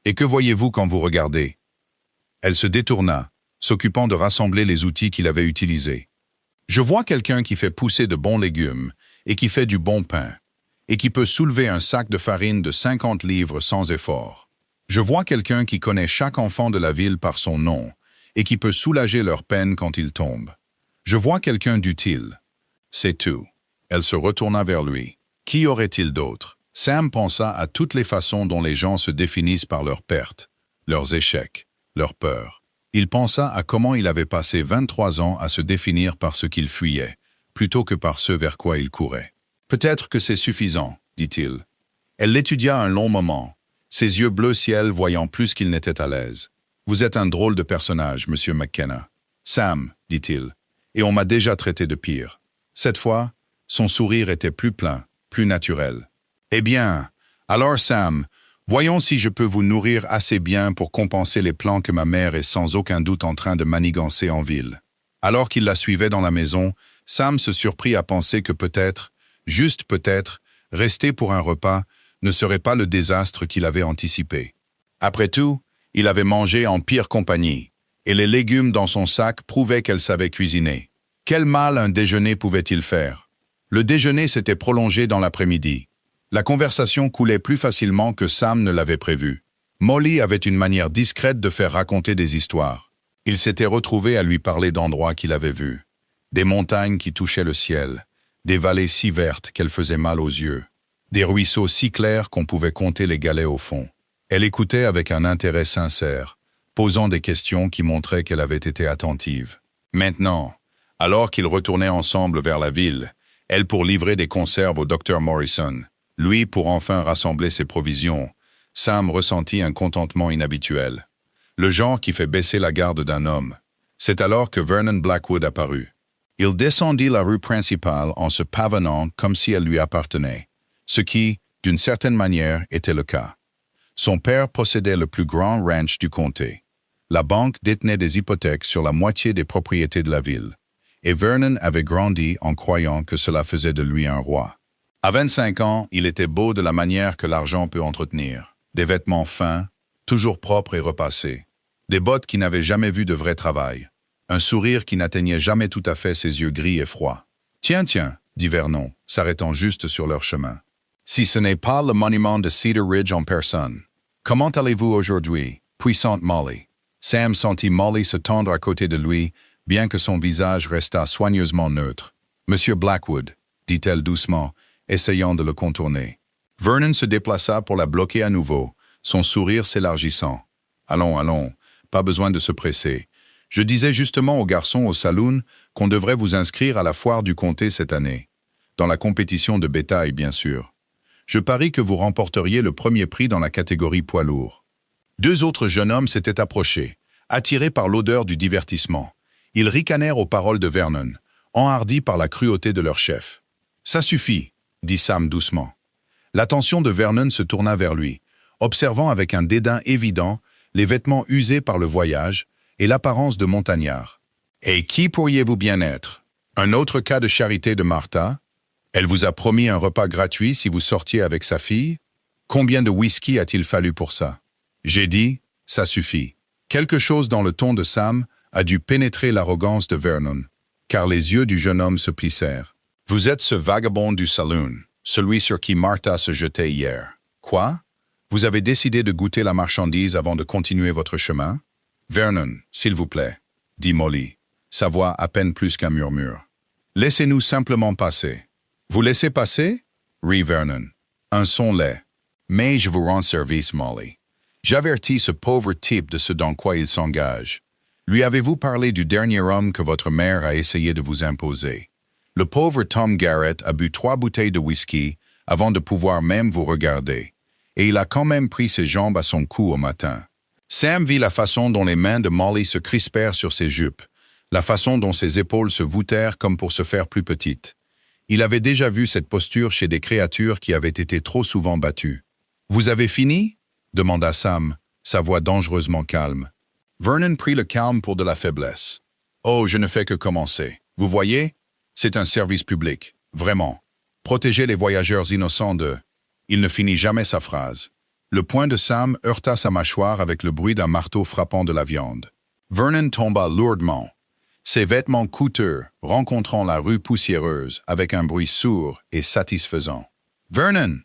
Et que voyez-vous quand vous regardez ?» Elle se détourna, s'occupant de rassembler les outils qu'il avait utilisés. « Je vois quelqu'un qui fait pousser de bons légumes et qui fait du bon pain, et qui peut soulever un sac de farine de 50 livres sans effort. Je vois quelqu'un qui connaît chaque enfant de la ville par son nom et qui peut soulager leur peine quand ils tombent. Je vois quelqu'un d'utile. C'est tout. » Elle se retourna vers lui. Qui aurait-il d'autre? Sam pensa à toutes les façons dont les gens se définissent par leurs pertes, leurs échecs, leurs peurs. Il pensa à comment il avait passé 23 ans à se définir par ce qu'il fuyait, plutôt que par ce vers quoi il courait. « Peut-être que c'est suffisant, dit-il. » Elle l'étudia un long moment, ses yeux bleu ciel voyant plus qu'il n'était à l'aise. « Vous êtes un drôle de personnage, monsieur McKenna. »« Sam, dit-il, et on m'a déjà traité de pire. » Cette fois, son sourire était plus plein, plus naturel. « Eh bien, alors Sam, voyons si je peux vous nourrir assez bien pour compenser les plans que ma mère est sans aucun doute en train de manigancer en ville. » Alors qu'il la suivait dans la maison, Sam se surprit à penser que peut-être, juste peut-être, rester pour un repas ne serait pas le désastre qu'il avait anticipé. Après tout, il avait mangé en pire compagnie, et les légumes dans son sac prouvaient qu'elle savait cuisiner. Quel mal un déjeuner pouvait-il faire? Le déjeuner s'était prolongé dans l'après-midi. La conversation coulait plus facilement que Sam ne l'avait prévu. Molly avait une manière discrète de faire raconter des histoires. Il s'était retrouvé à lui parler d'endroits qu'il avait vus. Des montagnes qui touchaient le ciel, des vallées si vertes qu'elles faisaient mal aux yeux, des ruisseaux si clairs qu'on pouvait compter les galets au fond. Elle écoutait avec un intérêt sincère, posant des questions qui montraient qu'elle avait été attentive. Maintenant, alors qu'ils retournaient ensemble vers la ville, elle pour livrer des conserves au Dr Morrison, lui pour enfin rassembler ses provisions, Sam ressentit un contentement inhabituel. Le genre qui fait baisser la garde d'un homme. C'est alors que Vernon Blackwood apparut. Il descendit la rue principale en se pavanant comme si elle lui appartenait, ce qui, d'une certaine manière, était le cas. Son père possédait le plus grand ranch du comté. La banque détenait des hypothèques sur la moitié des propriétés de la ville, et Vernon avait grandi en croyant que cela faisait de lui un roi. À 25 ans, il était beau de la manière que l'argent peut entretenir. Des vêtements fins, toujours propres et repassés. Des bottes qui n'avaient jamais vu de vrai travail. Un sourire qui n'atteignait jamais tout à fait ses yeux gris et froids. « Tiens, tiens », dit Vernon, s'arrêtant juste sur leur chemin. « Si ce n'est pas le monument de Cedar Ridge en personne. Comment allez-vous aujourd'hui, puissante Molly ?» Sam sentit Molly se tendre à côté de lui, bien que son visage restât soigneusement neutre. « Monsieur Blackwood », dit-elle doucement, essayant de le contourner. Vernon se déplaça pour la bloquer à nouveau, son sourire s'élargissant. « Allons, allons, pas besoin de se presser. Je disais justement aux garçons au saloon qu'on devrait vous inscrire à la foire du comté cette année. Dans la compétition de bétail, bien sûr. Je parie que vous remporteriez le premier prix dans la catégorie poids lourd. » Deux autres jeunes hommes s'étaient approchés, attirés par l'odeur du divertissement. Ils ricanèrent aux paroles de Vernon, enhardis par la cruauté de leur chef. « Ça suffit, » dit Sam doucement. L'attention de Vernon se tourna vers lui, observant avec un dédain évident les vêtements usés par le voyage et l'apparence de montagnard. « Et qui pourriez-vous bien être? Un autre cas de charité de Martha? Elle vous a promis un repas gratuit si vous sortiez avec sa fille? Combien de whisky a-t-il fallu pour ça? » J'ai dit, ça suffit. Quelque chose dans le ton de Sam a dû pénétrer l'arrogance de Vernon, car les yeux du jeune homme se plissèrent. « Vous êtes ce vagabond du saloon, celui sur qui Martha se jetait hier. Quoi? Vous avez décidé de goûter la marchandise avant de continuer votre chemin? » « Vernon, s'il vous plaît, » dit Molly, sa voix à peine plus qu'un murmure. « Laissez-nous simplement passer. »« Vous laissez passer? » rit Vernon. Un son laid. « Mais je vous rends service, Molly. J'avertis ce pauvre type de ce dans quoi il s'engage. Lui avez-vous parlé du dernier homme que votre mère a essayé de vous imposer? Le pauvre Tom Garrett a bu 3 bouteilles de whisky avant de pouvoir même vous regarder, et il a quand même pris ses jambes à son cou au matin. » Sam vit la façon dont les mains de Molly se crispèrent sur ses jupes, la façon dont ses épaules se voûtèrent comme pour se faire plus petites. Il avait déjà vu cette posture chez des créatures qui avaient été trop souvent battues. « Vous avez fini ?» demanda Sam, sa voix dangereusement calme. Vernon prit le calme pour de la faiblesse. « Oh, je ne fais que commencer. Vous voyez? C'est un service public, vraiment. Protéger les voyageurs innocents de... » Il ne finit jamais sa phrase. Le poing de Sam heurta sa mâchoire avec le bruit d'un marteau frappant de la viande. Vernon tomba lourdement, ses vêtements coûteux rencontrant la rue poussiéreuse avec un bruit sourd et satisfaisant. « Vernon !»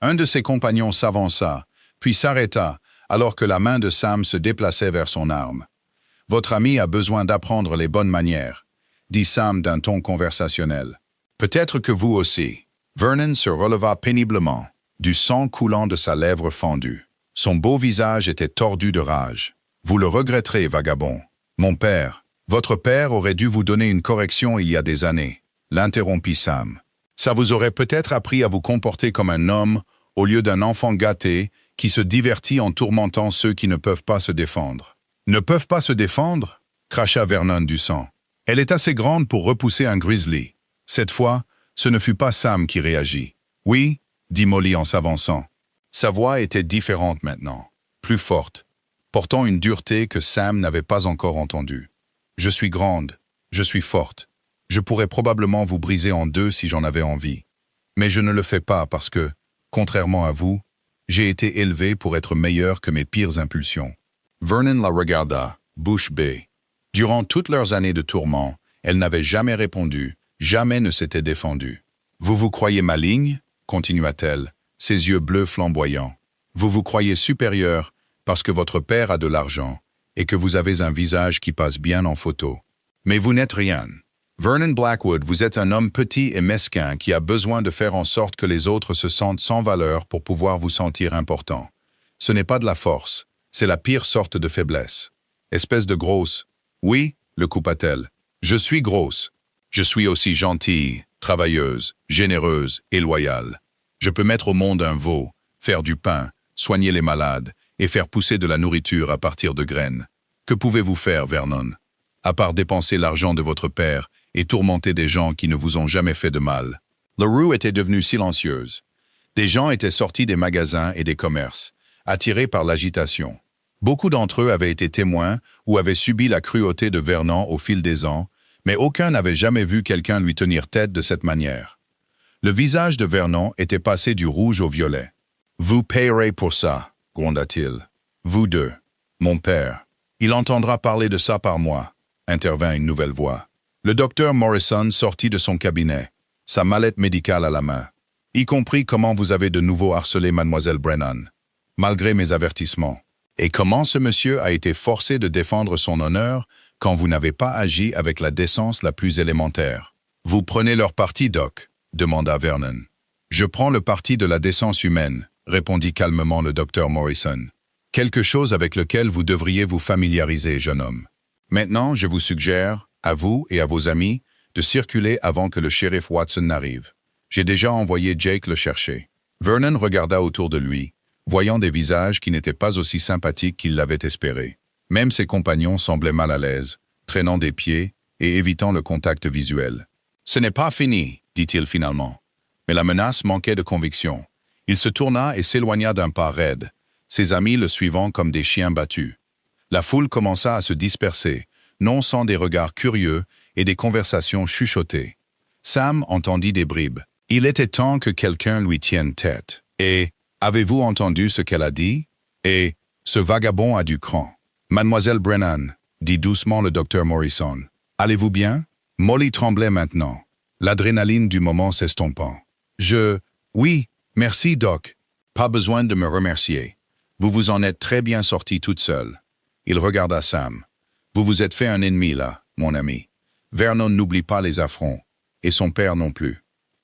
Un de ses compagnons s'avança, puis s'arrêta alors que la main de Sam se déplaçait vers son arme. « Votre ami a besoin d'apprendre les bonnes manières, » dit Sam d'un ton conversationnel. « Peut-être que vous aussi. » Vernon se releva péniblement, du sang coulant de sa lèvre fendue. Son beau visage était tordu de rage. « Vous le regretterez, vagabond. Mon père, votre père aurait dû vous donner une correction il y a des années. » L'interrompit Sam. « Ça vous aurait peut-être appris à vous comporter comme un homme au lieu d'un enfant gâté qui se divertit en tourmentant ceux qui ne peuvent pas se défendre. »« Ne peuvent pas se défendre ?» cracha Vernon du sang. « Elle est assez grande pour repousser un grizzly. » Cette fois, ce ne fut pas Sam qui réagit. Oui, dit Molly en s'avançant. Sa voix était différente maintenant, plus forte, portant une dureté que Sam n'avait pas encore entendue. Je suis grande, je suis forte. Je pourrais probablement vous briser en deux si j'en avais envie. Mais je ne le fais pas parce que, contrairement à vous, j'ai été élevé pour être meilleur que mes pires impulsions. Vernon la regarda, bouche bée. Durant toutes leurs années de tourment, elle n'avait jamais répondu, jamais ne s'était défendue. « Vous vous croyez maligne ?» continua-t-elle, ses yeux bleus flamboyants. « Vous vous croyez supérieur parce que votre père a de l'argent et que vous avez un visage qui passe bien en photo. Mais vous n'êtes rien. Vernon Blackwood, vous êtes un homme petit et mesquin qui a besoin de faire en sorte que les autres se sentent sans valeur pour pouvoir vous sentir important. Ce n'est pas de la force, c'est la pire sorte de faiblesse. Espèce de grosse. Oui, le coupa-t-elle. Je suis grosse. Je suis aussi gentille, travailleuse, généreuse et loyale. Je peux mettre au monde un veau, faire du pain, soigner les malades et faire pousser de la nourriture à partir de graines. Que pouvez-vous faire, Vernon? À part dépenser l'argent de votre père et tourmenter des gens qui ne vous ont jamais fait de mal. La rue était devenue silencieuse. Des gens étaient sortis des magasins et des commerces, attirés par l'agitation. Beaucoup d'entre eux avaient été témoins ou avaient subi la cruauté de Vernon au fil des ans, mais aucun n'avait jamais vu quelqu'un lui tenir tête de cette manière. Le visage de Vernon était passé du rouge au violet. « Vous payerez pour ça, » gronda-t-il. « Vous deux. Mon père. Il entendra parler de ça par moi, » intervint une nouvelle voix. Le docteur Morrison sortit de son cabinet, sa mallette médicale à la main. « Y compris comment vous avez de nouveau harcelé mademoiselle Brennan, malgré mes avertissements. Et comment ce monsieur a été forcé de défendre son honneur quand vous n'avez pas agi avec la décence la plus élémentaire. »« Vous prenez leur parti, Doc ?» demanda Vernon. « Je prends le parti de la décence humaine, » répondit calmement le docteur Morrison. « Quelque chose avec lequel vous devriez vous familiariser, jeune homme. Maintenant, je vous suggère, à vous et à vos amis, de circuler avant que le shérif Watson n'arrive. J'ai déjà envoyé Jake le chercher. » Vernon regarda autour de lui, voyant des visages qui n'étaient pas aussi sympathiques qu'il l'avait espéré. Même ses compagnons semblaient mal à l'aise, traînant des pieds et évitant le contact visuel. « Ce n'est pas fini, » dit-il finalement. Mais la menace manquait de conviction. Il se tourna et s'éloigna d'un pas raide, ses amis le suivant comme des chiens battus. La foule commença à se disperser, non sans des regards curieux et des conversations chuchotées. Sam entendit des bribes. Il était temps que quelqu'un lui tienne tête. Et « Avez-vous entendu ce qu'elle a dit ?» Et « Ce vagabond a du cran. » « Mademoiselle Brennan, » dit doucement le docteur Morrison. « Allez-vous bien ?» Molly tremblait maintenant, l'adrénaline du moment s'estompant. « Oui, merci, Doc. Pas besoin de me remercier. Vous vous en êtes très bien sorti toute seule. » Il regarda Sam. « Vous vous êtes fait un ennemi là, mon ami. Vernon n'oublie pas les affronts, et son père non plus. »«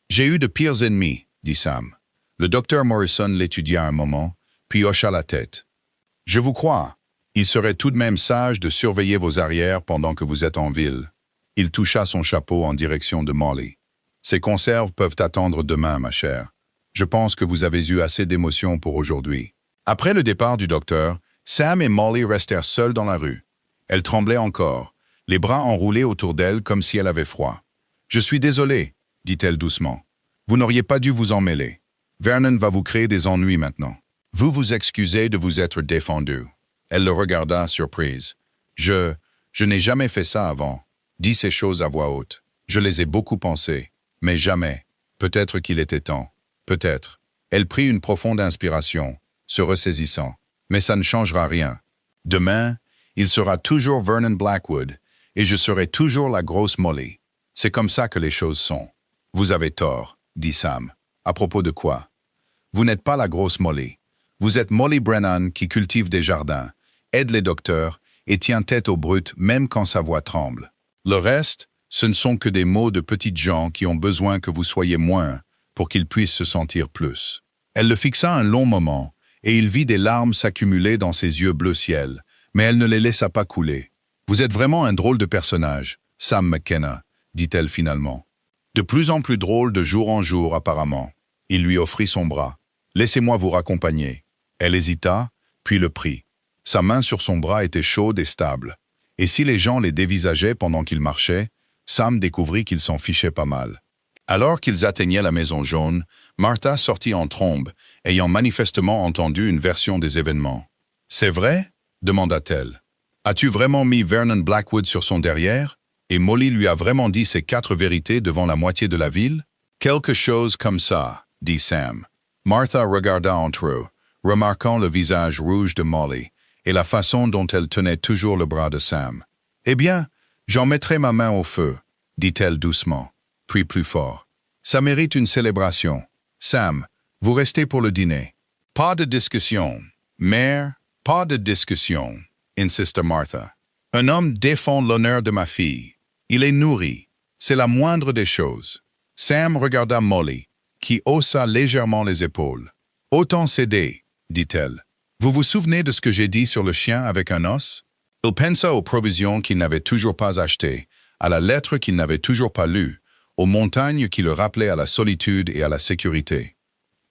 J'ai eu de pires ennemis, » dit Sam. Le docteur Morrison l'étudia un moment, puis hocha la tête. « Je vous crois. Il serait tout de même sage de surveiller vos arrières pendant que vous êtes en ville. » Il toucha son chapeau en direction de Molly. « Ces conserves peuvent attendre demain, ma chère. Je pense que vous avez eu assez d'émotions pour aujourd'hui. » Après le départ du docteur, Sam et Molly restèrent seuls dans la rue. Elle tremblait encore, les bras enroulés autour d'elle comme si elle avait froid. « Je suis désolée, » dit-elle doucement. « Vous n'auriez pas dû vous en mêler. Vernon va vous créer des ennuis maintenant. Vous vous excusez de vous être défendu. » Elle le regarda, surprise. « Je n'ai jamais fait ça avant. » Dis ces choses à voix haute. Je les ai beaucoup pensées, mais jamais. Peut-être qu'il était temps. Peut-être. Elle prit une profonde inspiration, se ressaisissant. Mais ça ne changera rien. Demain, il sera toujours Vernon Blackwood, et je serai toujours la grosse Molly. C'est comme ça que les choses sont. Vous avez tort, dit Sam. À propos de quoi? Vous n'êtes pas la grosse Molly. Vous êtes Molly Brennan qui cultive des jardins, aide les docteurs et tient tête aux brutes même quand sa voix tremble. Le reste, ce ne sont que des mots de petites gens qui ont besoin que vous soyez moins pour qu'ils puissent se sentir plus. Elle le fixa un long moment, et il vit des larmes s'accumuler dans ses yeux bleu ciel, mais elle ne les laissa pas couler. « Vous êtes vraiment un drôle de personnage, Sam McKenna, » dit-elle finalement. De plus en plus drôle de jour en jour apparemment. Il lui offrit son bras. « Laissez-moi vous raccompagner. » Elle hésita, puis le prit. Sa main sur son bras était chaude et stable. Et si les gens les dévisageaient pendant qu'ils marchaient, Sam découvrit qu'il s'en fichait pas mal. Alors qu'ils atteignaient la maison jaune, Martha sortit en trombe, ayant manifestement entendu une version des événements. « C'est vrai ?» demanda-t-elle. « As-tu vraiment mis Vernon Blackwood sur son derrière? Et Molly lui a vraiment dit ces 4 vérités devant la moitié de la ville? » « Quelque chose comme ça, » dit Sam. Martha regarda entre eux, remarquant le visage rouge de Molly et la façon dont elle tenait toujours le bras de Sam. « Eh bien, j'en mettrai ma main au feu, » dit-elle doucement, puis plus fort. « Ça mérite une célébration. Sam, vous restez pour le dîner. »« Pas de discussion. Mère, pas de discussion, » insista Martha. « Un homme défend l'honneur de ma fille. Il est nourri. C'est la moindre des choses. » Sam regarda Molly, qui haussa légèrement les épaules. « Autant céder, » dit-elle. « Vous vous souvenez de ce que j'ai dit sur le chien avec un os? » Il pensa aux provisions qu'il n'avait toujours pas achetées, à la lettre qu'il n'avait toujours pas lue, aux montagnes qui le rappelaient à la solitude et à la sécurité.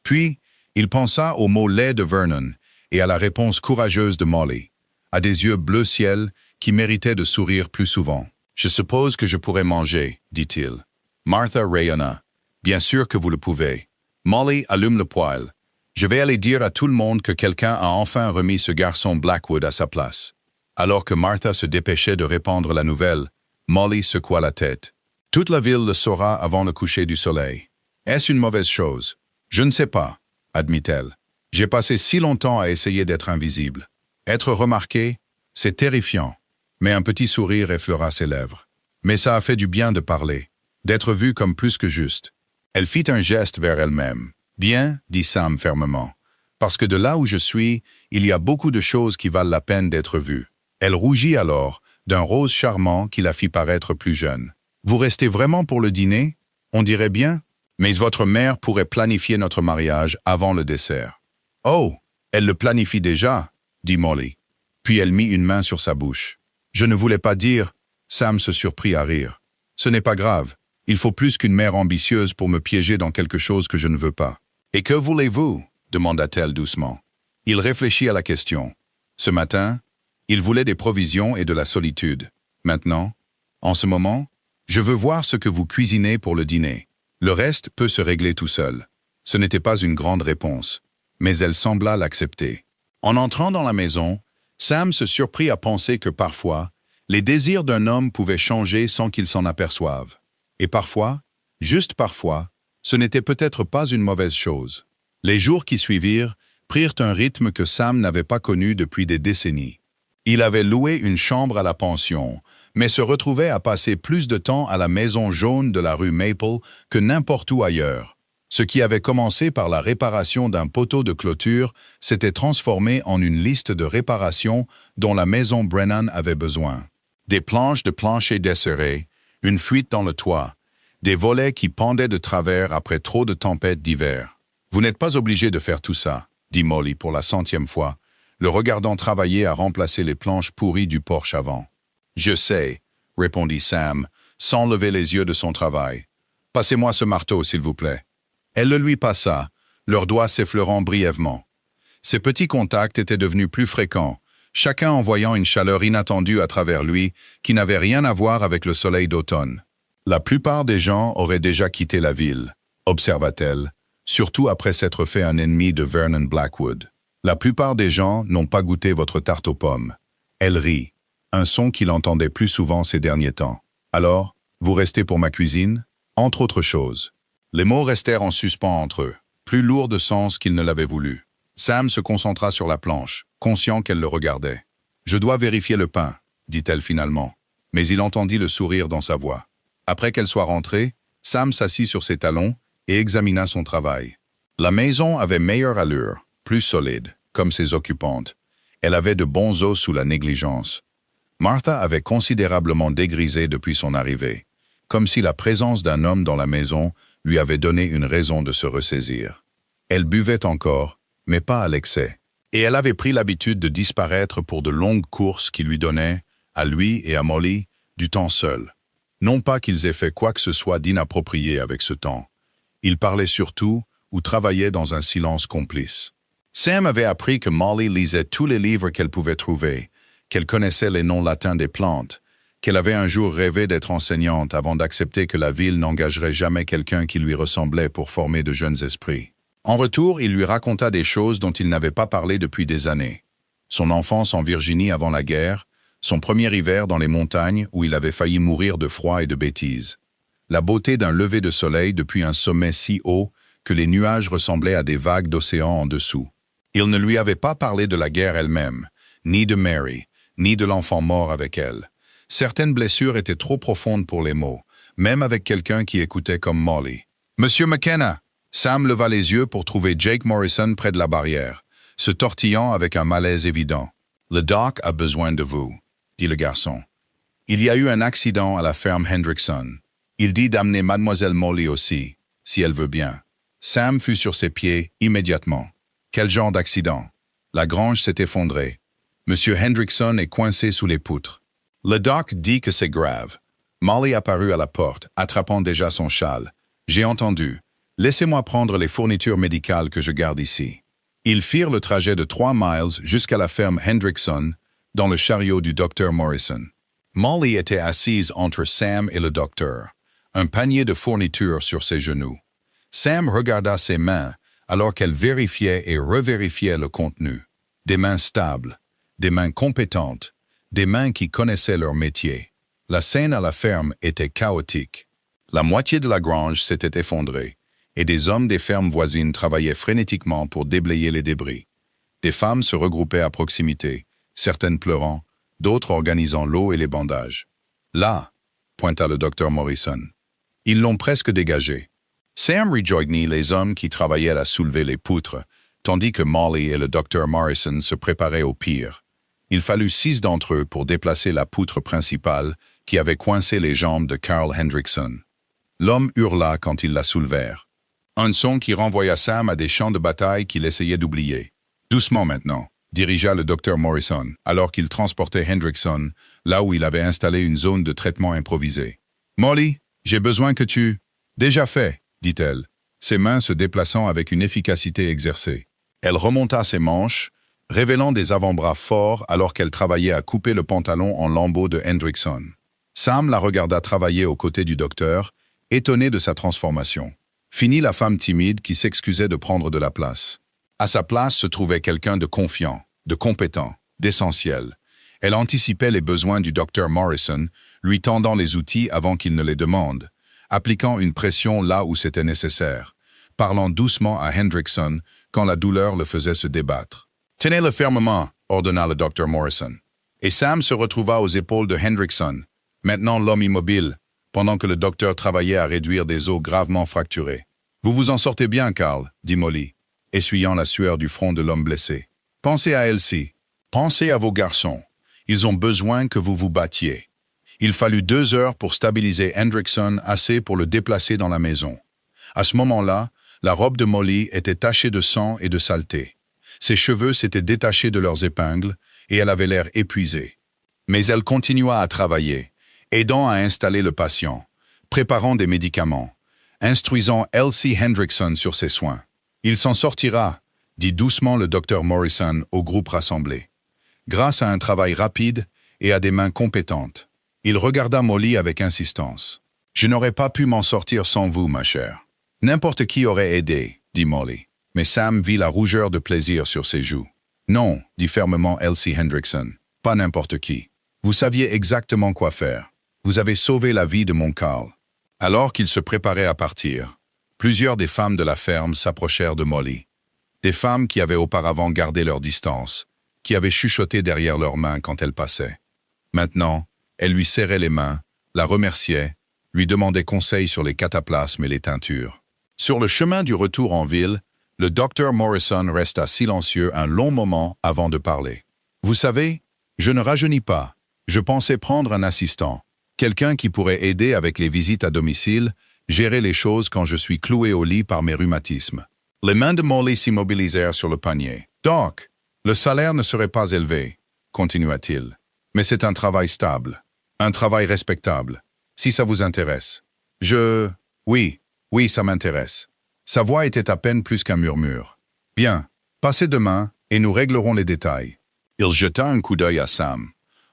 Puis, il pensa aux mots laids de Vernon et à la réponse courageuse de Molly, à des yeux bleu ciel qui méritaient de sourire plus souvent. « Je suppose que je pourrais manger, » dit-il. Martha rayonna. « Bien sûr que vous le pouvez. Molly, allume le poêle. Je vais aller dire à tout le monde que quelqu'un a enfin remis ce garçon Blackwood à sa place. » Alors que Martha se dépêchait de répandre la nouvelle, Molly secoua la tête. « Toute la ville le saura avant le coucher du soleil. Est-ce une mauvaise chose? Je ne sais pas, » admit-elle. « J'ai passé si longtemps à essayer d'être invisible. Être remarqué, c'est terrifiant. » Mais un petit sourire effleura ses lèvres. « Mais ça a fait du bien de parler, d'être vue comme plus que juste. » Elle fit un geste vers elle-même. « Bien, » dit Sam fermement, « parce que de là où je suis, il y a beaucoup de choses qui valent la peine d'être vues. » Elle rougit alors, d'un rose charmant qui la fit paraître plus jeune. « Vous restez vraiment pour le dîner? On dirait bien? Mais votre mère pourrait planifier notre mariage avant le dessert. »« Oh, elle le planifie déjà, » dit Molly. Puis elle mit une main sur sa bouche. « Je ne voulais pas dire... » Sam se surprit à rire. « Ce n'est pas grave. Il faut plus qu'une mère ambitieuse pour me piéger dans quelque chose que je ne veux pas. »« Et que voulez-vous » demanda-t-elle doucement. Il réfléchit à la question. Ce matin, il voulait des provisions et de la solitude. Maintenant, en ce moment, je veux voir ce que vous cuisinez pour le dîner. Le reste peut se régler tout seul. Ce n'était pas une grande réponse, mais elle sembla l'accepter. En entrant dans la maison, Sam se surprit à penser que parfois, les désirs d'un homme pouvaient changer sans qu'il s'en aperçoive. Et parfois, juste parfois, ce n'était peut-être pas une mauvaise chose. Les jours qui suivirent prirent un rythme que Sam n'avait pas connu depuis des décennies. Il avait loué une chambre à la pension, mais se retrouvait à passer plus de temps à la maison jaune de la rue Maple que n'importe où ailleurs. Ce qui avait commencé par la réparation d'un poteau de clôture s'était transformé en une liste de réparations dont la maison Brennan avait besoin. Des planches de plancher desserrées, une fuite dans le toit, des volets qui pendaient de travers après trop de tempêtes d'hiver. « Vous n'êtes pas obligé de faire tout ça, » dit Molly pour la 100e fois, le regardant travailler à remplacer les planches pourries du porche avant. « Je sais, » répondit Sam, sans lever les yeux de son travail. « Passez-moi ce marteau, s'il vous plaît. » Elle le lui passa, leurs doigts s'effleurant brièvement. Ces petits contacts étaient devenus plus fréquents, chacun envoyant une chaleur inattendue à travers lui qui n'avait rien à voir avec le soleil d'automne. « La plupart des gens auraient déjà quitté la ville, » observa-t-elle, surtout après s'être fait un ennemi de Vernon Blackwood. « La plupart des gens n'ont pas goûté votre tarte aux pommes. » Elle rit, un son qu'il entendait plus souvent ces derniers temps. « Alors, vous restez pour ma cuisine ?» Entre autres choses. Les mots restèrent en suspens entre eux, plus lourds de sens qu'ils ne l'avaient voulu. Sam se concentra sur la planche, conscient qu'elle le regardait. « Je dois vérifier le pain, » dit-elle finalement, mais il entendit le sourire dans sa voix. Après qu'elle soit rentrée, Sam s'assit sur ses talons et examina son travail. La maison avait meilleure allure, plus solide, comme ses occupantes. Elle avait de bons os sous la négligence. Martha avait considérablement dégrisé depuis son arrivée, comme si la présence d'un homme dans la maison lui avait donné une raison de se ressaisir. Elle buvait encore, mais pas à l'excès, et elle avait pris l'habitude de disparaître pour de longues courses qui lui donnaient, à lui et à Molly, du temps seul. Non pas qu'ils aient fait quoi que ce soit d'inapproprié avec ce temps. Ils parlaient surtout ou travaillaient dans un silence complice. Sam avait appris que Molly lisait tous les livres qu'elle pouvait trouver, qu'elle connaissait les noms latins des plantes, qu'elle avait un jour rêvé d'être enseignante avant d'accepter que la ville n'engagerait jamais quelqu'un qui lui ressemblait pour former de jeunes esprits. En retour, il lui raconta des choses dont il n'avait pas parlé depuis des années. Son enfance en Virginie avant la guerre, son premier hiver dans les montagnes où il avait failli mourir de froid et de bêtises. La beauté d'un lever de soleil depuis un sommet si haut que les nuages ressemblaient à des vagues d'océan en dessous. Il ne lui avait pas parlé de la guerre elle-même, ni de Mary, ni de l'enfant mort avec elle. Certaines blessures étaient trop profondes pour les mots, même avec quelqu'un qui écoutait comme Molly. « Monsieur McKenna !» Sam leva les yeux pour trouver Jake Morrison près de la barrière, se tortillant avec un malaise évident. « Le doc a besoin de vous », dit le garçon. « Il y a eu un accident à la ferme Hendrickson. Il dit d'amener mademoiselle Molly aussi, si elle veut bien. » Sam fut sur ses pieds immédiatement. Quel genre d'accident? La grange s'est effondrée. Monsieur Hendrickson est coincé sous les poutres. Le doc dit que c'est grave. Molly apparut à la porte, attrapant déjà son châle. J'ai entendu. Laissez-moi prendre les fournitures médicales que je garde ici. Ils firent le trajet de 3 miles jusqu'à la ferme Hendrickson, dans le chariot du docteur Morrison. Molly était assise entre Sam et le docteur, un panier de fournitures sur ses genoux. Sam regarda ses mains alors qu'elle vérifiait et revérifiait le contenu. Des mains stables, des mains compétentes, des mains qui connaissaient leur métier. La scène à la ferme était chaotique. La moitié de la grange s'était effondrée, et des hommes des fermes voisines travaillaient frénétiquement pour déblayer les débris. Des femmes se regroupaient à proximité, certaines pleurant, d'autres organisant l'eau et les bandages. « Là !» pointa le docteur Morrison. « Ils l'ont presque dégagé. » Sam rejoignit les hommes qui travaillaient à soulever les poutres, tandis que Molly et le docteur Morrison se préparaient au pire. Il fallut 6 d'entre eux pour déplacer la poutre principale qui avait coincé les jambes de Carl Hendrickson. L'homme hurla quand ils la soulevèrent. Un son qui renvoya Sam à des champs de bataille qu'il essayait d'oublier. « Doucement maintenant », dirigea le docteur Morrison, alors qu'il transportait Hendrickson, là où il avait installé une zone de traitement improvisée. « Molly, j'ai besoin que tu... »« Déjà fait », dit-elle, ses mains se déplaçant avec une efficacité exercée. Elle remonta ses manches, révélant des avant-bras forts alors qu'elle travaillait à couper le pantalon en lambeaux de Hendrickson. Sam la regarda travailler aux côtés du docteur, étonné de sa transformation. Fini la femme timide qui s'excusait de prendre de la place. À sa place se trouvait quelqu'un de confiant, de compétent, d'essentiel. Elle anticipait les besoins du docteur Morrison, lui tendant les outils avant qu'il ne les demande, appliquant une pression là où c'était nécessaire, parlant doucement à Hendrickson quand la douleur le faisait se débattre. « Tenez-le fermement », ordonna le docteur Morrison. Et Sam se retrouva aux épaules de Hendrickson, maintenant l'homme immobile, pendant que le docteur travaillait à réduire des os gravement fracturés. « Vous vous en sortez bien, Carl, » dit Molly, essuyant la sueur du front de l'homme blessé. « Pensez à Elsie. Pensez à vos garçons. Ils ont besoin que vous vous battiez. » Il fallut 2 heures pour stabiliser Hendrickson assez pour le déplacer dans la maison. À ce moment-là, la robe de Molly était tachée de sang et de saleté. Ses cheveux s'étaient détachés de leurs épingles et elle avait l'air épuisée. Mais elle continua à travailler, aidant à installer le patient, préparant des médicaments, instruisant Elsie Hendrickson sur ses soins. « Il s'en sortira », dit doucement le docteur Morrison au groupe rassemblé. Grâce à un travail rapide et à des mains compétentes. Il regarda Molly avec insistance. « Je n'aurais pas pu m'en sortir sans vous, ma chère. »« N'importe qui aurait aidé, » dit Molly. Mais Sam vit la rougeur de plaisir sur ses joues. « Non, » dit fermement Elsie Hendrickson. « Pas n'importe qui. Vous saviez exactement quoi faire. Vous avez sauvé la vie de mon Carl. » Alors qu'il se préparait à partir, plusieurs des femmes de la ferme s'approchèrent de Molly. Des femmes qui avaient auparavant gardé leur distance, qui avaient chuchoté derrière leurs mains quand elle passait. Maintenant, elle lui serrait les mains, la remerciait, lui demandait conseil sur les cataplasmes et les teintures. Sur le chemin du retour en ville, le docteur Morrison resta silencieux un long moment avant de parler. « Vous savez, je ne rajeunis pas. Je pensais prendre un assistant, quelqu'un qui pourrait aider avec les visites à domicile, gérer les choses quand je suis cloué au lit par mes rhumatismes. » Les mains de Molly s'immobilisèrent sur le panier. « Doc, le salaire ne serait pas élevé, » continua-t-il. « Mais c'est un travail stable, un travail respectable, si ça vous intéresse. » Oui, ça m'intéresse. » Sa voix était à peine plus qu'un murmure. « Bien, passez demain et nous réglerons les détails. » Il jeta un coup d'œil à Sam.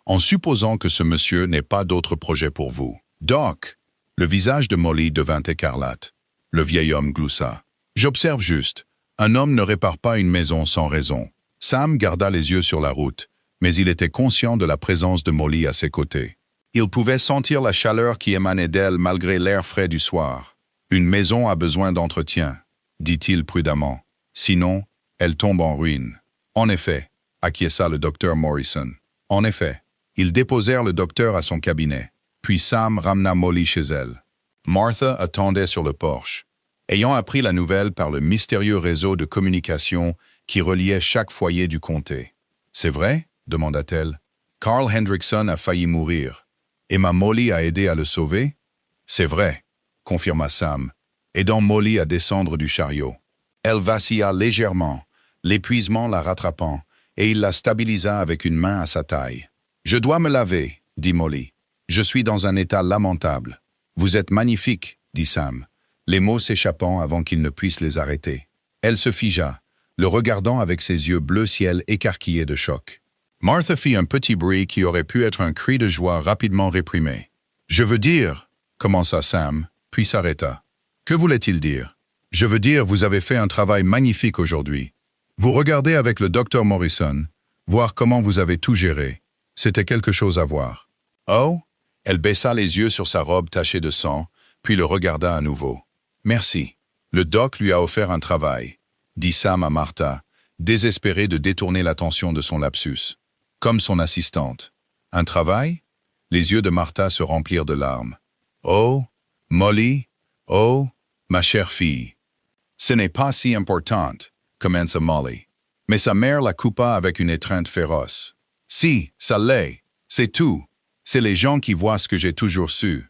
en supposant que ce monsieur n'ait pas d'autre projet pour vous. Doc, le visage de Molly devint écarlate. Le vieil homme gloussa. J'observe juste. Un homme ne répare pas une maison sans raison. Sam garda les yeux sur la route, mais il était conscient de la présence de Molly à ses côtés. Il pouvait sentir la chaleur qui émanait d'elle malgré l'air frais du soir. Une maison a besoin d'entretien, dit-il prudemment. Sinon, elle tombe en ruine. En effet, acquiesça le docteur Morrison. En effet, ils déposèrent le docteur à son cabinet, puis Sam ramena Molly chez elle. Martha attendait sur le porche, ayant appris la nouvelle par le mystérieux réseau de communication qui reliait chaque foyer du comté. « C'est vrai ?» demanda-t-elle. « Carl Hendrickson a failli mourir. Et ma Molly a aidé à le sauver ?»« C'est vrai », confirma Sam, aidant Molly à descendre du chariot. Elle vacilla légèrement, l'épuisement la rattrapant, et il la stabilisa avec une main à sa taille. « Je dois me laver, » dit Molly. « Je suis dans un état lamentable. »« Vous êtes magnifique, » dit Sam, les mots s'échappant avant qu'il ne puisse les arrêter. Elle se figea, le regardant avec ses yeux bleu ciel écarquillés de choc. Martha fit un petit bruit qui aurait pu être un cri de joie rapidement réprimé. « Je veux dire, » commença Sam, puis s'arrêta. « Que voulait-il dire? »« Je veux dire, vous avez fait un travail magnifique aujourd'hui. Vous regardez avec le docteur Morrison, voir comment vous avez tout géré. C'était quelque chose à voir. »« Oh ?» Elle baissa les yeux sur sa robe tachée de sang, puis le regarda à nouveau. « Merci. Le doc lui a offert un travail, » dit Sam à Martha, désespéré de détourner l'attention de son lapsus. Comme son assistante. « Un travail ?» Les yeux de Martha se remplirent de larmes. « Oh, Molly, oh, ma chère fille. »« Ce n'est pas si important, » commença Molly. Mais sa mère la coupa avec une étreinte féroce. « Si, ça l'est. C'est tout. C'est les gens qui voient ce que j'ai toujours su.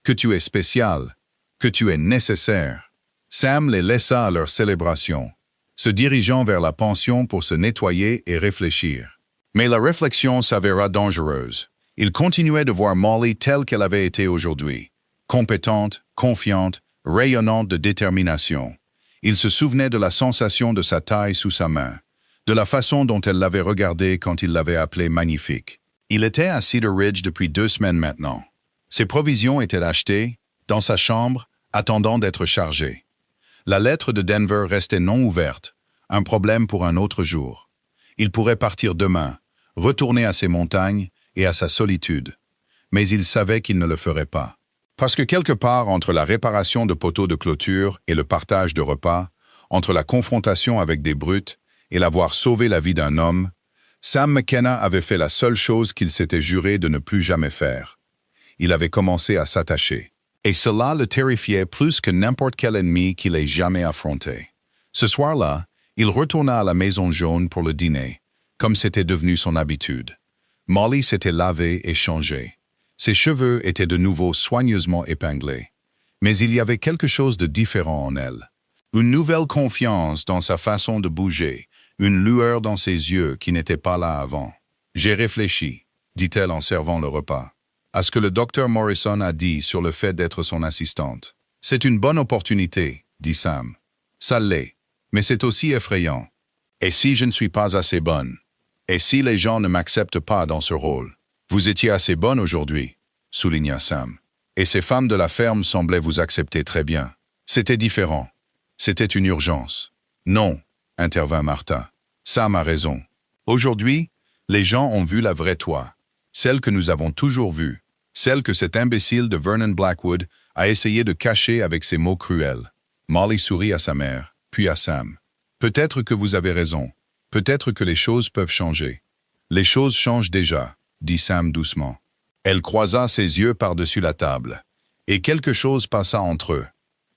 Que tu es spécial. Que tu es nécessaire. » Sam les laissa à leur célébration, se dirigeant vers la pension pour se nettoyer et réfléchir. Mais la réflexion s'avéra dangereuse. Il continuait de voir Molly telle qu'elle avait été aujourd'hui, compétente, confiante, rayonnante de détermination. Il se souvenait de la sensation de sa taille sous sa main, de la façon dont elle l'avait regardé quand il l'avait appelée magnifique. Il était à Cedar Ridge depuis 2 semaines maintenant. Ses provisions étaient achetées, dans sa chambre, attendant d'être chargées. La lettre de Denver restait non ouverte, un problème pour un autre jour. Il pourrait partir demain, retourner à ses montagnes et à sa solitude. Mais il savait qu'il ne le ferait pas. Parce que quelque part entre la réparation de poteaux de clôture et le partage de repas, entre la confrontation avec des brutes et l'avoir sauvé la vie d'un homme, Sam McKenna avait fait la seule chose qu'il s'était juré de ne plus jamais faire. Il avait commencé à s'attacher. Et cela le terrifiait plus que n'importe quel ennemi qu'il ait jamais affronté. Ce soir-là, il retourna à la Maison Jaune pour le dîner, comme c'était devenu son habitude. Molly s'était lavée et changée. Ses cheveux étaient de nouveau soigneusement épinglés. Mais il y avait quelque chose de différent en elle. Une nouvelle confiance dans sa façon de bouger, une lueur dans ses yeux qui n'était pas là avant. « J'ai réfléchi », dit-elle en servant le repas, à ce que le docteur Morrison a dit sur le fait d'être son assistante. « C'est une bonne opportunité, » dit Sam. « Ça l'est, mais c'est aussi effrayant. Et si je ne suis pas assez bonne? Et si les gens ne m'acceptent pas dans ce rôle? »« Vous étiez assez bonne aujourd'hui, » souligna Sam. « Et ces femmes de la ferme semblaient vous accepter très bien. C'était différent. C'était une urgence. »« Non, » intervint Martha. « Sam a raison. Aujourd'hui, les gens ont vu la vraie toi, celle que nous avons toujours vue. Celle que cet imbécile de Vernon Blackwood a essayé de cacher avec ses mots cruels. » Molly sourit à sa mère, puis à Sam. « Peut-être que vous avez raison. Peut-être que les choses peuvent changer. »« Les choses changent déjà, » dit Sam doucement. Elle croisa ses yeux par-dessus la table, et quelque chose passa entre eux.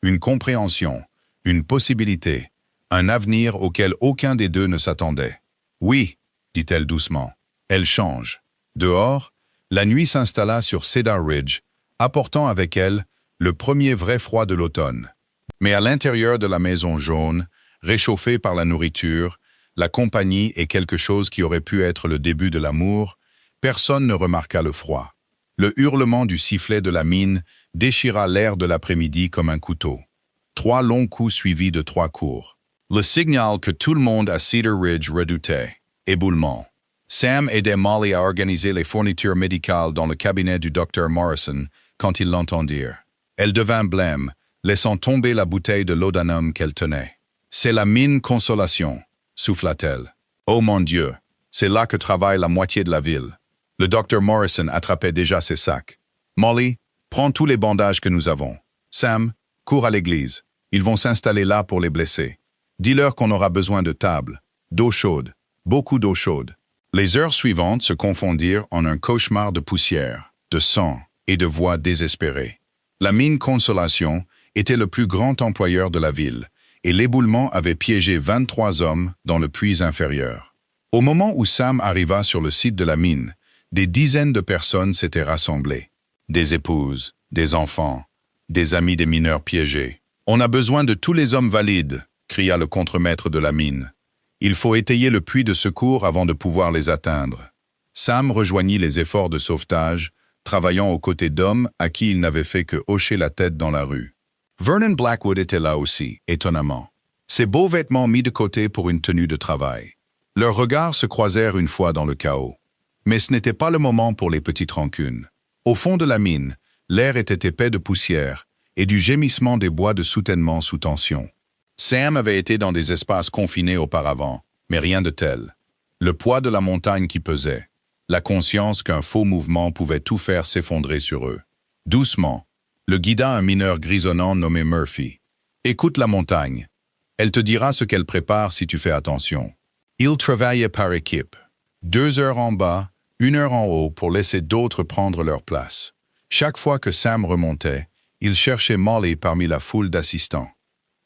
Une compréhension, une possibilité, un avenir auquel aucun des deux ne s'attendait. « Oui, » dit-elle doucement. « Elle change. » Dehors, la nuit s'installa sur Cedar Ridge, apportant avec elle le premier vrai froid de l'automne. Mais à l'intérieur de la Maison Jaune, réchauffée par la nourriture, la compagnie et quelque chose qui aurait pu être le début de l'amour, personne ne remarqua le froid. Le hurlement du sifflet de la mine déchira l'air de l'après-midi comme un couteau. 3 longs coups suivis de 3 courts. Le signal que tout le monde à Cedar Ridge redoutait. Éboulement. Sam aidait Molly à organiser les fournitures médicales dans le cabinet du docteur Morrison quand ils l'entendirent. Elle devint blême, laissant tomber la bouteille de laudanum qu'elle tenait. « C'est la mine Consolation », souffla-t-elle. « Oh mon Dieu, c'est là que travaille la moitié de la ville. » Le docteur Morrison attrapait déjà ses sacs. « Molly, prends tous les bandages que nous avons. Sam, cours à l'église. Ils vont s'installer là pour les blessés. Dis-leur qu'on aura besoin de tables, d'eau chaude, beaucoup d'eau chaude. » Les heures suivantes se confondirent en un cauchemar de poussière, de sang et de voix désespérées. La mine Consolation était le plus grand employeur de la ville, et l'éboulement avait piégé 23 hommes dans le puits inférieur. Au moment où Sam arriva sur le site de la mine, des dizaines de personnes s'étaient rassemblées. Des épouses, des enfants, des amis des mineurs piégés. « On a besoin de tous les hommes valides », cria le contremaître de la mine. « Il faut étayer le puits de secours avant de pouvoir les atteindre. » Sam rejoignit les efforts de sauvetage, travaillant aux côtés d'hommes à qui il n'avait fait que hocher la tête dans la rue. Vernon Blackwood était là aussi, étonnamment. Ses beaux vêtements mis de côté pour une tenue de travail. Leurs regards se croisèrent une fois dans le chaos. Mais ce n'était pas le moment pour les petites rancunes. Au fond de la mine, l'air était épais de poussière et du gémissement des bois de soutènement sous tension. Sam avait été dans des espaces confinés auparavant, mais rien de tel. Le poids de la montagne qui pesait, la conscience qu'un faux mouvement pouvait tout faire s'effondrer sur eux. Doucement, le guida un mineur grisonnant nommé Murphy. « Écoute la montagne. Elle te dira ce qu'elle prépare si tu fais attention. » Ils travaillaient par équipe. 2 heures en bas, 1 heure en haut pour laisser d'autres prendre leur place. Chaque fois que Sam remontait, il cherchait Molly parmi la foule d'assistants.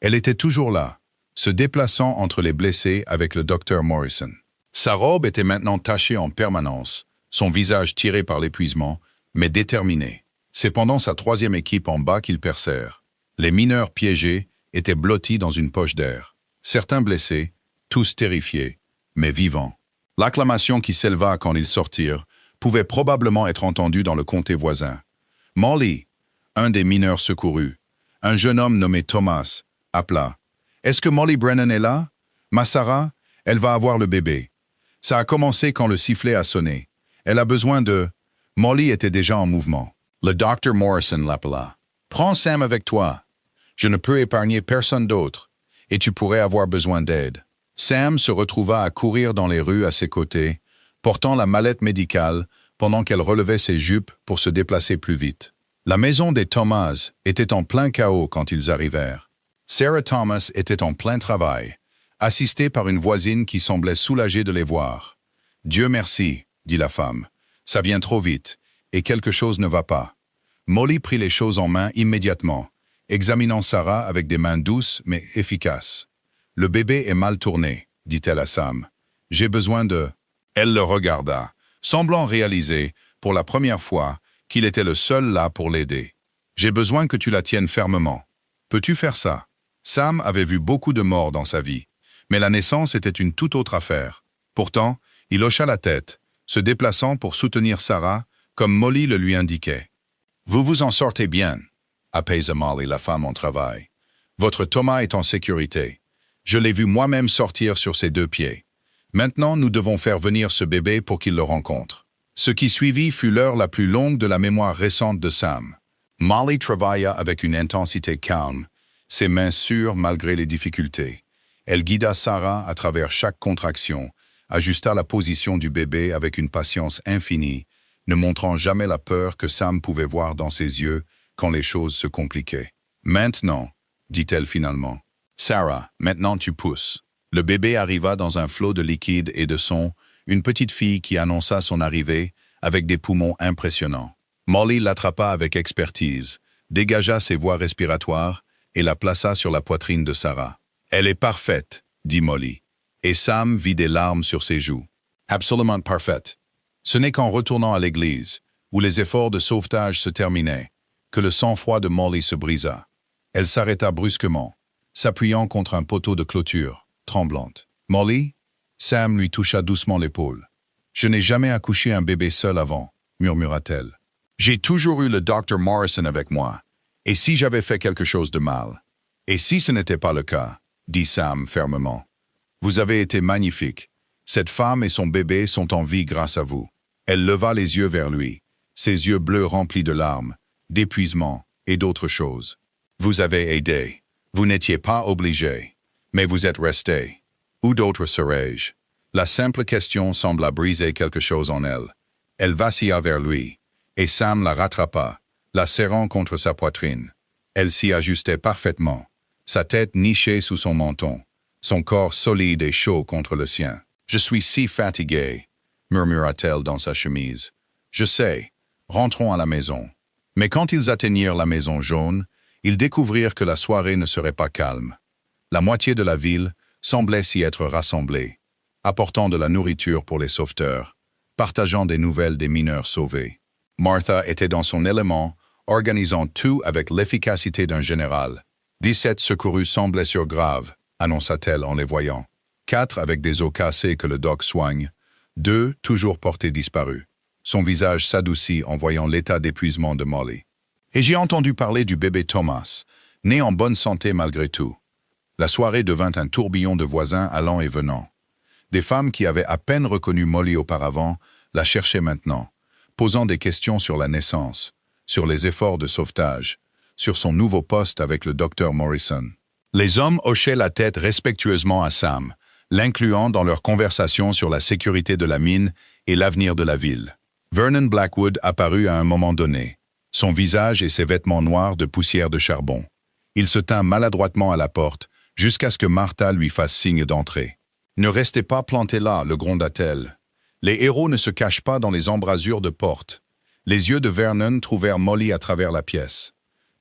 Elle était toujours là, se déplaçant entre les blessés avec le docteur Morrison. Sa robe était maintenant tachée en permanence, son visage tiré par l'épuisement, mais déterminé. C'est pendant sa 3e équipe en bas qu'ils percèrent. Les mineurs piégés étaient blottis dans une poche d'air. Certains blessés, tous terrifiés, mais vivants. L'acclamation qui s'éleva quand ils sortirent pouvait probablement être entendue dans le comté voisin. Molly, un des mineurs secourus, un jeune homme nommé Thomas, appela. « Est-ce que Molly Brennan est là? Ma Sarah, elle va avoir le bébé. Ça a commencé quand le sifflet a sonné. Elle a besoin de... » Molly était déjà en mouvement. Le docteur Morrison l'appela. « Prends Sam avec toi. Je ne peux épargner personne d'autre, et tu pourrais avoir besoin d'aide. » Sam se retrouva à courir dans les rues à ses côtés, portant la mallette médicale pendant qu'elle relevait ses jupes pour se déplacer plus vite. La maison des Thomas était en plein chaos quand ils arrivèrent. Sarah Thomas était en plein travail, assistée par une voisine qui semblait soulagée de les voir. « Dieu merci, » dit la femme. « Ça vient trop vite, et quelque chose ne va pas. » Molly prit les choses en main immédiatement, examinant Sarah avec des mains douces mais efficaces. « Le bébé est mal tourné, » dit-elle à Sam. « J'ai besoin de... » Elle le regarda, semblant réaliser, pour la première fois, qu'il était le seul là pour l'aider. « J'ai besoin que tu la tiennes fermement. Peux-tu faire ça? » Sam avait vu beaucoup de morts dans sa vie, mais la naissance était une toute autre affaire. Pourtant, il hocha la tête, se déplaçant pour soutenir Sarah, comme Molly le lui indiquait. « Vous vous en sortez bien, » apaisa Molly la femme en travail. « Votre Thomas est en sécurité. Je l'ai vu moi-même sortir sur ses 2 pieds. Maintenant, nous devons faire venir ce bébé pour qu'il le rencontre. » Ce qui suivit fut l'heure la plus longue de la mémoire récente de Sam. Molly travailla avec une intensité calme, ses mains sûres malgré les difficultés. Elle guida Sarah à travers chaque contraction, ajusta la position du bébé avec une patience infinie, ne montrant jamais la peur que Sam pouvait voir dans ses yeux quand les choses se compliquaient. « Maintenant, » dit-elle finalement. « Sarah, maintenant tu pousses. » Le bébé arriva dans un flot de liquide et de son, une petite fille qui annonça son arrivée avec des poumons impressionnants. Molly l'attrapa avec expertise, dégagea ses voies respiratoires et la plaça sur la poitrine de Sarah. « Elle est parfaite, » dit Molly, et Sam vit des larmes sur ses joues. « Absolument parfaite. » Ce n'est qu'en retournant à l'église, où les efforts de sauvetage se terminaient, que le sang-froid de Molly se brisa. Elle s'arrêta brusquement, s'appuyant contre un poteau de clôture, tremblante. « Molly ?» Sam lui toucha doucement l'épaule. « Je n'ai jamais accouché un bébé seul avant, » murmura-t-elle. « J'ai toujours eu le docteur Morrison avec moi. Et si j'avais fait quelque chose de mal? » « Et si ce n'était pas le cas, » dit Sam fermement. « Vous avez été magnifique, Cette femme et son bébé sont en vie grâce à vous. » Elle leva les yeux vers lui, ses yeux bleus remplis de larmes, d'épuisement et d'autres choses. « Vous avez aidé. Vous n'étiez pas obligé. Mais vous êtes resté. Où d'autre serais-je » La simple question sembla briser quelque chose en elle. Elle vacilla vers lui, et Sam la rattrapa, la serrant contre sa poitrine. Elle s'y ajustait parfaitement, sa tête nichée sous son menton, son corps solide et chaud contre le sien. « Je suis si fatiguée, » murmura-t-elle dans sa chemise. « Je sais, rentrons à la maison. » Mais quand ils atteignirent la maison jaune, ils découvrirent que la soirée ne serait pas calme. La moitié de la ville semblait s'y être rassemblée, apportant de la nourriture pour les sauveteurs, partageant des nouvelles des mineurs sauvés. Martha était dans son élément, organisant tout avec l'efficacité d'un général. 17 secourus sans blessures graves, annonça-t-elle en les voyant. 4 avec des os cassés que le doc soigne, 2 toujours portés disparus. Son visage s'adoucit en voyant l'état d'épuisement de Molly. Et j'ai entendu parler du bébé Thomas, né en bonne santé malgré tout. La soirée devint un tourbillon de voisins allant et venant. Des femmes qui avaient à peine reconnu Molly auparavant la cherchaient maintenant, posant des questions sur la naissance, sur les efforts de sauvetage, sur son nouveau poste avec le docteur Morrison. Les hommes hochaient la tête respectueusement à Sam, l'incluant dans leur conversation sur la sécurité de la mine et l'avenir de la ville. Vernon Blackwood apparut à un moment donné, son visage et ses vêtements noirs de poussière de charbon. Il se tint maladroitement à la porte, jusqu'à ce que Martha lui fasse signe d'entrer. « Ne restez pas plantés là, le gronda-t-elle. Les héros ne se cachent pas dans les embrasures de porte. » Les yeux de Vernon trouvèrent Molly à travers la pièce.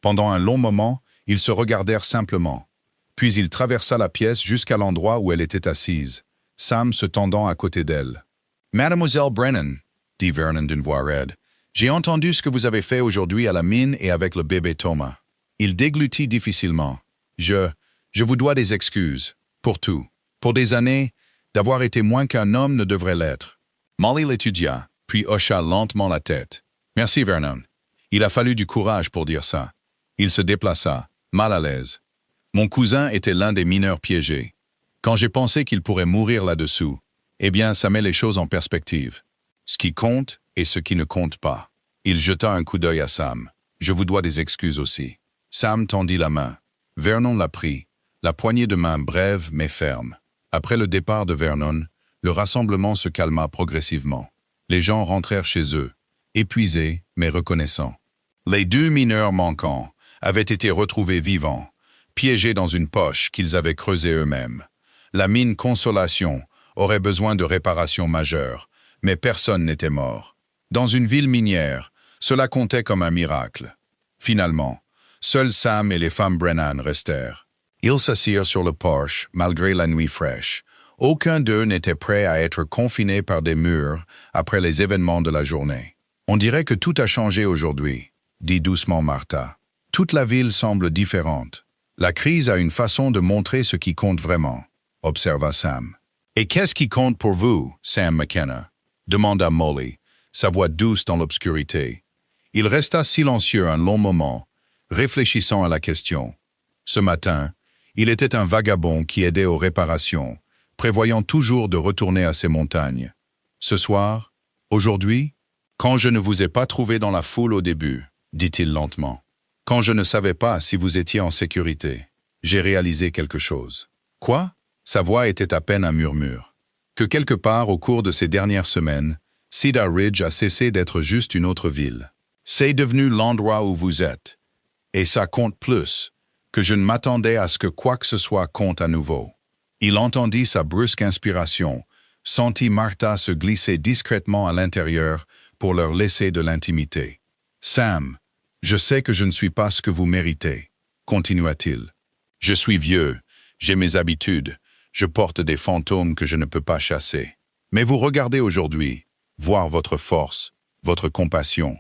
Pendant un long moment, ils se regardèrent simplement. Puis il traversa la pièce jusqu'à l'endroit où elle était assise, Sam se tendant à côté d'elle. « Mademoiselle Brennan, » dit Vernon d'une voix raide, « j'ai entendu ce que vous avez fait aujourd'hui à la mine et avec le bébé Thomas. » Il déglutit difficilement. « Je vous dois des excuses. Pour tout. Pour des années, d'avoir été moins qu'un homme ne devrait l'être. » Molly l'étudia, puis hocha lentement la tête. « Merci, Vernon. Il a fallu du courage pour dire ça. » Il se déplaça, mal à l'aise. « Mon cousin était l'un des mineurs piégés. Quand j'ai pensé qu'il pourrait mourir là-dessous, eh bien, ça met les choses en perspective. Ce qui compte et ce qui ne compte pas. » Il jeta un coup d'œil à Sam. « Je vous dois des excuses aussi. » Sam tendit la main. Vernon la prit, la poignée de main brève mais ferme. Après le départ de Vernon, le rassemblement se calma progressivement. Les gens rentrèrent chez eux, épuisés mais reconnaissants. Les 2 mineurs manquants avaient été retrouvés vivants, piégés dans une poche qu'ils avaient creusée eux-mêmes. La mine Consolation aurait besoin de réparations majeures, mais personne n'était mort. Dans une ville minière, cela comptait comme un miracle. Finalement, seuls Sam et les femmes Brennan restèrent. Ils s'assirent sur le porche, malgré la nuit fraîche. Aucun d'eux n'était prêt à être confiné par des murs après les événements de la journée. « On dirait que tout a changé aujourd'hui, » dit doucement Martha. « Toute la ville semble différente. La crise a une façon de montrer ce qui compte vraiment, » observa Sam. « Et qu'est-ce qui compte pour vous, Sam McKenna » demanda Molly, sa voix douce dans l'obscurité. Il resta silencieux un long moment, réfléchissant à la question. Ce matin, il était un vagabond qui aidait aux réparations, prévoyant toujours de retourner à ses montagnes. Ce soir, aujourd'hui, quand je ne vous ai pas trouvé dans la foule au début, dit-il lentement, quand je ne savais pas si vous étiez en sécurité, j'ai réalisé quelque chose. Quoi? Sa voix était à peine un murmure. Que quelque part au cours de ces dernières semaines, Cedar Ridge a cessé d'être juste une autre ville. C'est devenu l'endroit où vous êtes. Et ça compte plus que je ne m'attendais à ce que quoi que ce soit compte à nouveau. Il entendit sa brusque inspiration, sentit Martha se glisser discrètement à l'intérieur pour leur laisser de l'intimité. « Sam, je sais que je ne suis pas ce que vous méritez, » continua-t-il. « Je suis vieux, j'ai mes habitudes, je porte des fantômes que je ne peux pas chasser. Mais vous regardez aujourd'hui, voir votre force, votre compassion,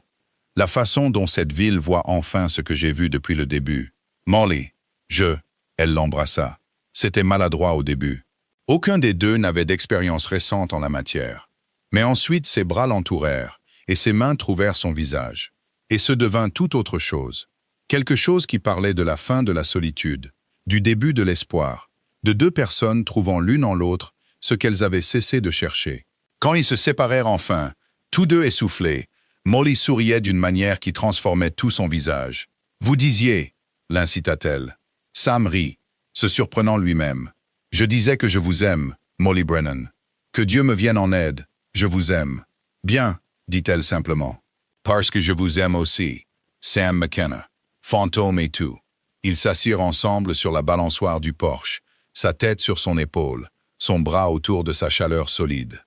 la façon dont cette ville voit enfin ce que j'ai vu depuis le début. Molly, elle l'embrassa. C'était maladroit au début. Aucun des deux n'avait d'expérience récente en la matière. Mais ensuite ses bras l'entourèrent, et ses mains trouvèrent son visage. Et ce devint tout autre chose. Quelque chose qui parlait de la fin de la solitude, du début de l'espoir, de 2 personnes trouvant l'une en l'autre ce qu'elles avaient cessé de chercher. Quand ils se séparèrent enfin, tous deux essoufflés, Molly souriait d'une manière qui transformait tout son visage. « Vous disiez, » l'incita-t-elle. Sam rit, se surprenant lui-même. « Je disais que je vous aime, Molly Brennan. Que Dieu me vienne en aide, je vous aime. »« Bien, » dit-elle simplement. « Parce que je vous aime aussi, Sam McKenna. » Fantôme et tout. Ils s'assirent ensemble sur la balançoire du porche, sa tête sur son épaule, son bras autour de sa chaleur solide.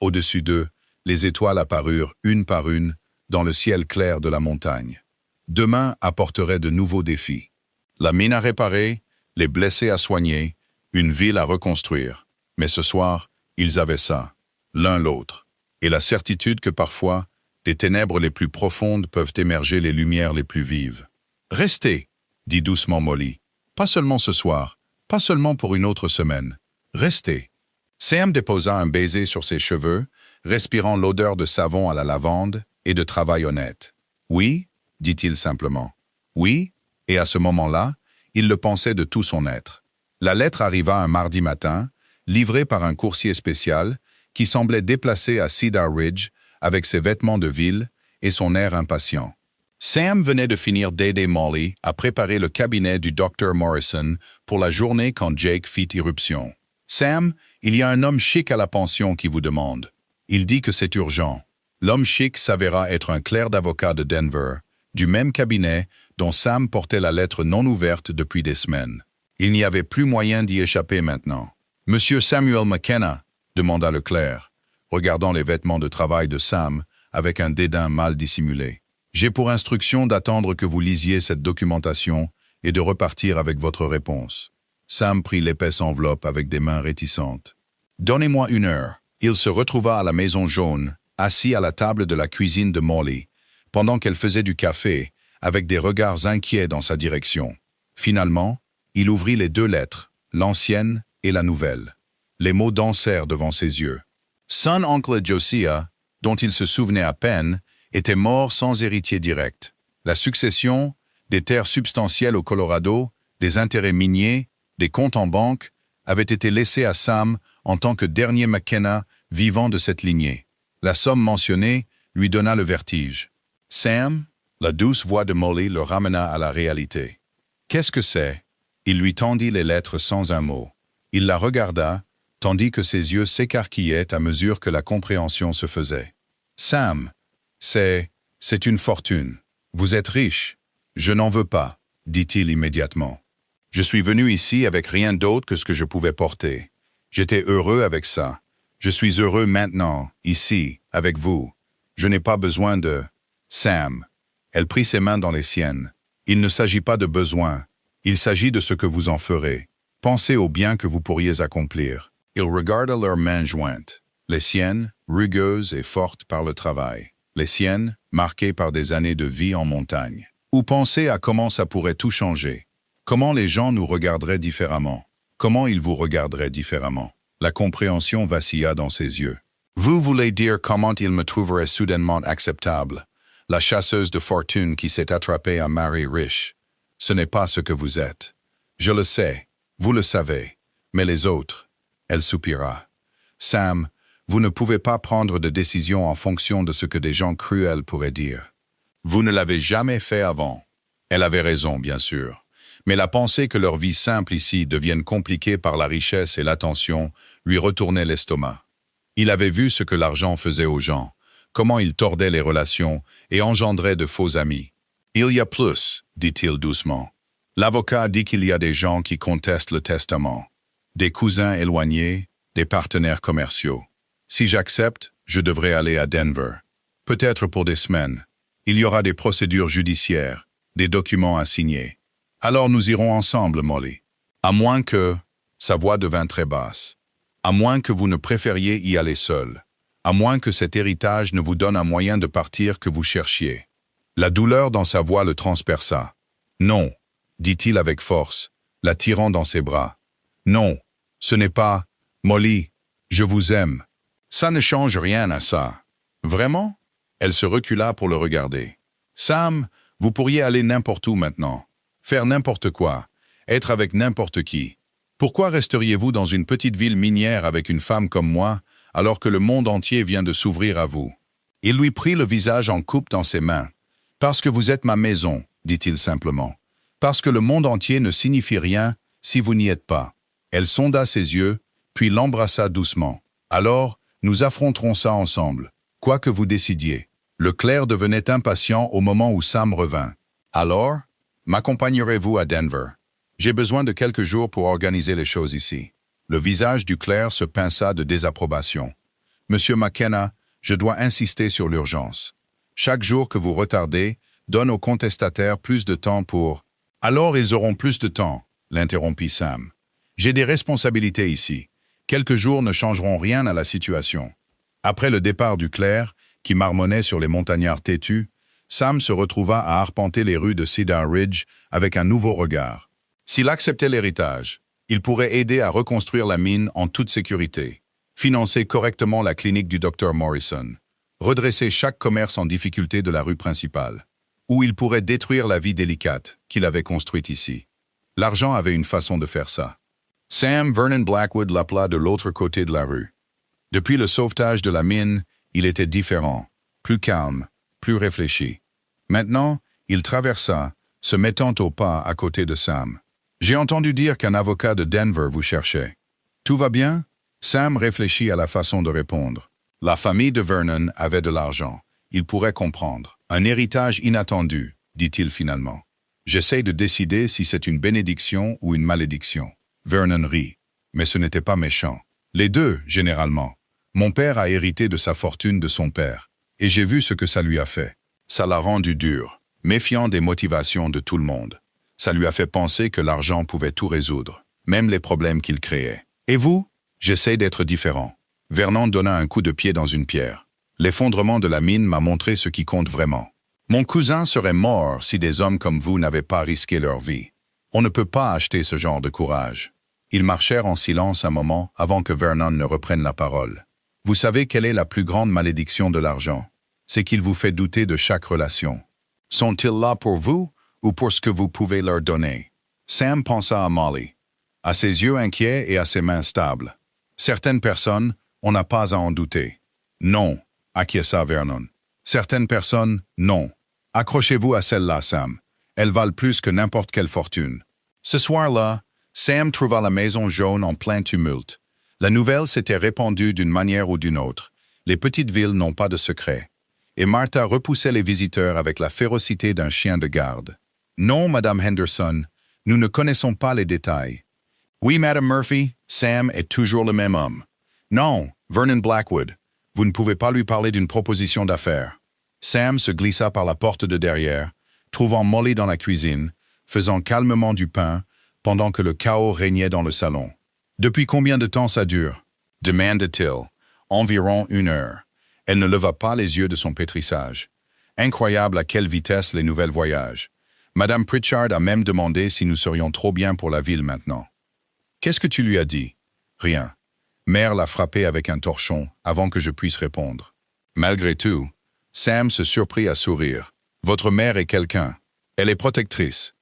Au-dessus d'eux, les étoiles apparurent une par une dans le ciel clair de la montagne. Demain apporterait de nouveaux défis. La mine à réparer, les blessés à soigner, une ville à reconstruire. Mais ce soir, ils avaient ça, l'un l'autre, et la certitude que parfois, des ténèbres les plus profondes peuvent émerger les lumières les plus vives. « Restez », dit doucement Molly. « Pas seulement ce soir, pas seulement pour une autre semaine. Restez. » Sam déposa un baiser sur ses cheveux, respirant l'odeur de savon à la lavande et de travail honnête. « Oui », dit-il simplement. « Oui », et à ce moment-là, il le pensait de tout son être. La lettre arriva un mardi matin, livrée par un coursier spécial qui semblait déplacé à Cedar Ridge avec ses vêtements de ville et son air impatient. Sam venait de finir d'aider Molly à préparer le cabinet du Dr. Morrison pour la journée quand Jake fit irruption. « Sam, il y a un homme chic à la pension qui vous demande. Il dit que c'est urgent. » L'homme chic s'avéra être un clerc d'avocat de Denver, du même cabinet dont Sam portait la lettre non ouverte depuis des semaines. Il n'y avait plus moyen d'y échapper maintenant. « Monsieur Samuel McKenna » demanda le clerc, regardant les vêtements de travail de Sam avec un dédain mal dissimulé. « J'ai pour instruction d'attendre que vous lisiez cette documentation et de repartir avec votre réponse. » Sam prit l'épaisse enveloppe avec des mains réticentes. « Donnez-moi 1 heure. » Il se retrouva à la Maison Jaune, assis à la table de la cuisine de Molly, pendant qu'elle faisait du café, avec des regards inquiets dans sa direction. Finalement, il ouvrit les 2 lettres, l'ancienne et la nouvelle. Les mots dansèrent devant ses yeux. Son oncle Josiah, dont il se souvenait à peine, était mort sans héritier direct. La succession, des terres substantielles au Colorado, des intérêts miniers, des comptes en banque, avait été laissée à Sam en tant que dernier McKenna vivant de cette lignée. La somme mentionnée lui donna le vertige. « Sam ?» La douce voix de Molly le ramena à la réalité. « Qu'est-ce que c'est ?» Il lui tendit les lettres sans un mot. Il la regarda, tandis que ses yeux s'écarquillaient à mesure que la compréhension se faisait. « Sam, c'est une fortune. Vous êtes riche. Je n'en veux pas, » dit-il immédiatement. « Je suis venu ici avec rien d'autre que ce que je pouvais porter. J'étais heureux avec ça. Je suis heureux maintenant, ici, avec vous. Je n'ai pas besoin de... » Sam. Elle prit ses mains dans les siennes. « Il ne s'agit pas de besoin. Il s'agit de ce que vous en ferez. Pensez au bien que vous pourriez accomplir. » Il regarda leurs mains jointes. Les siennes, rugueuses et fortes par le travail. Les siennes, marquées par des années de vie en montagne. Ou pensez à comment ça pourrait tout changer. Comment les gens nous regarderaient différemment. Comment ils vous regarderaient différemment. La compréhension vacilla dans ses yeux. Vous voulez dire comment il me trouverait soudainement acceptable, la chasseuse de fortune qui s'est attrapée un mari riche. Ce n'est pas ce que vous êtes. Je le sais, vous le savez, mais les autres, elle soupira. Sam, vous ne pouvez pas prendre de décision en fonction de ce que des gens cruels pourraient dire. Vous ne l'avez jamais fait avant. Elle avait raison, bien sûr. Mais la pensée que leur vie simple ici devienne compliquée par la richesse et l'attention lui retournait l'estomac. Il avait vu ce que l'argent faisait aux gens, comment il tordait les relations et engendrait de faux amis. « Il y a plus », dit-il doucement. L'avocat dit qu'il y a des gens qui contestent le testament, des cousins éloignés, des partenaires commerciaux. Si j'accepte, je devrais aller à Denver. Peut-être pour des semaines. Il y aura des procédures judiciaires, des documents à signer. Alors nous irons ensemble, Molly. À moins que... Sa voix devint très basse. À moins que vous ne préfériez y aller seul. À moins que cet héritage ne vous donne un moyen de partir que vous cherchiez. La douleur dans sa voix le transperça. Non, dit-il avec force, la tirant dans ses bras. Non, ce n'est pas... Molly, je vous aime. Ça ne change rien à ça. Vraiment? Elle se recula pour le regarder. Sam, vous pourriez aller n'importe où maintenant. Faire n'importe quoi. Être avec n'importe qui. Pourquoi resteriez-vous dans une petite ville minière avec une femme comme moi, alors que le monde entier vient de s'ouvrir à vous? Il lui prit le visage en coupe dans ses mains. « Parce que vous êtes ma maison, dit-il simplement. Parce que le monde entier ne signifie rien si vous n'y êtes pas. » Elle sonda ses yeux, puis l'embrassa doucement. « Alors, nous affronterons ça ensemble, quoi que vous décidiez. » Le clerc devenait impatient au moment où Sam revint. « Alors, m'accompagnerez-vous à Denver? J'ai besoin de quelques jours pour organiser les choses ici. » Le visage du clerc se pinça de désapprobation. « Monsieur McKenna, je dois insister sur l'urgence. Chaque jour que vous retardez donne aux contestataires plus de temps pour... » « Alors ils auront plus de temps, » l'interrompit Sam. « J'ai des responsabilités ici. Quelques jours ne changeront rien à la situation. » Après le départ du clerc, qui marmonnait sur les montagnards têtus, Sam se retrouva à arpenter les rues de Cedar Ridge avec un nouveau regard. S'il acceptait l'héritage, il pourrait aider à reconstruire la mine en toute sécurité, financer correctement la clinique du Dr Morrison, redresser chaque commerce en difficulté de la rue principale, ou il pourrait détruire la vie délicate qu'il avait construite ici. L'argent avait une façon de faire ça. Sam Vernon Blackwood l'appela de l'autre côté de la rue. Depuis le sauvetage de la mine, il était différent, plus calme, plus réfléchi. Maintenant, il traversa, se mettant au pas à côté de Sam. « J'ai entendu dire qu'un avocat de Denver vous cherchait. Tout va bien? » Sam réfléchit à la façon de répondre. La famille de Vernon avait de l'argent. Il pourrait comprendre. « Un héritage inattendu, » dit-il finalement. « J'essaie de décider si c'est une bénédiction ou une malédiction. » Vernon rit, mais ce n'était pas méchant. Les deux, généralement. Mon père a hérité de sa fortune de son père, et j'ai vu ce que ça lui a fait. Ça l'a rendu dur, méfiant des motivations de tout le monde. Ça lui a fait penser que l'argent pouvait tout résoudre, même les problèmes qu'il créait. Et vous? J'essaie d'être différent. Vernon donna un coup de pied dans une pierre. L'effondrement de la mine m'a montré ce qui compte vraiment. Mon cousin serait mort si des hommes comme vous n'avaient pas risqué leur vie. On ne peut pas acheter ce genre de courage. Ils marchèrent en silence un moment avant que Vernon ne reprenne la parole. Vous savez quelle est la plus grande malédiction de l'argent? C'est qu'il vous fait douter de chaque relation. Sont-ils là pour vous ou pour ce que vous pouvez leur donner? Sam pensa à Molly, à ses yeux inquiets et à ses mains stables. Certaines personnes, on n'a pas à en douter. Non, acquiesça Vernon. Certaines personnes, non. Accrochez-vous à celle-là, Sam. Elles valent plus que n'importe quelle fortune. Ce soir-là, Sam trouva la maison jaune en plein tumulte. La nouvelle s'était répandue d'une manière ou d'une autre. Les petites villes n'ont pas de secret. Et Martha repoussait les visiteurs avec la férocité d'un chien de garde. Non, Madame Henderson, nous ne connaissons pas les détails. Oui, Madame Murphy, Sam est toujours le même homme. Non, Vernon Blackwood, vous ne pouvez pas lui parler d'une proposition d'affaires. Sam se glissa par la porte de derrière, trouvant Molly dans la cuisine, faisant calmement du pain, pendant que le chaos régnait dans le salon. « Depuis combien de temps ça dure » demanda-t-il. « Environ 1 heure. » Elle ne leva pas les yeux de son pétrissage. Incroyable à quelle vitesse les nouvelles voyagent. Madame Pritchard a même demandé si nous serions trop bien pour la ville maintenant. « Qu'est-ce que tu lui as dit » ? « Rien. » Mère l'a frappé avec un torchon avant que je puisse répondre. Malgré tout, Sam se surprit à sourire. « Votre mère est quelqu'un. Elle est protectrice. »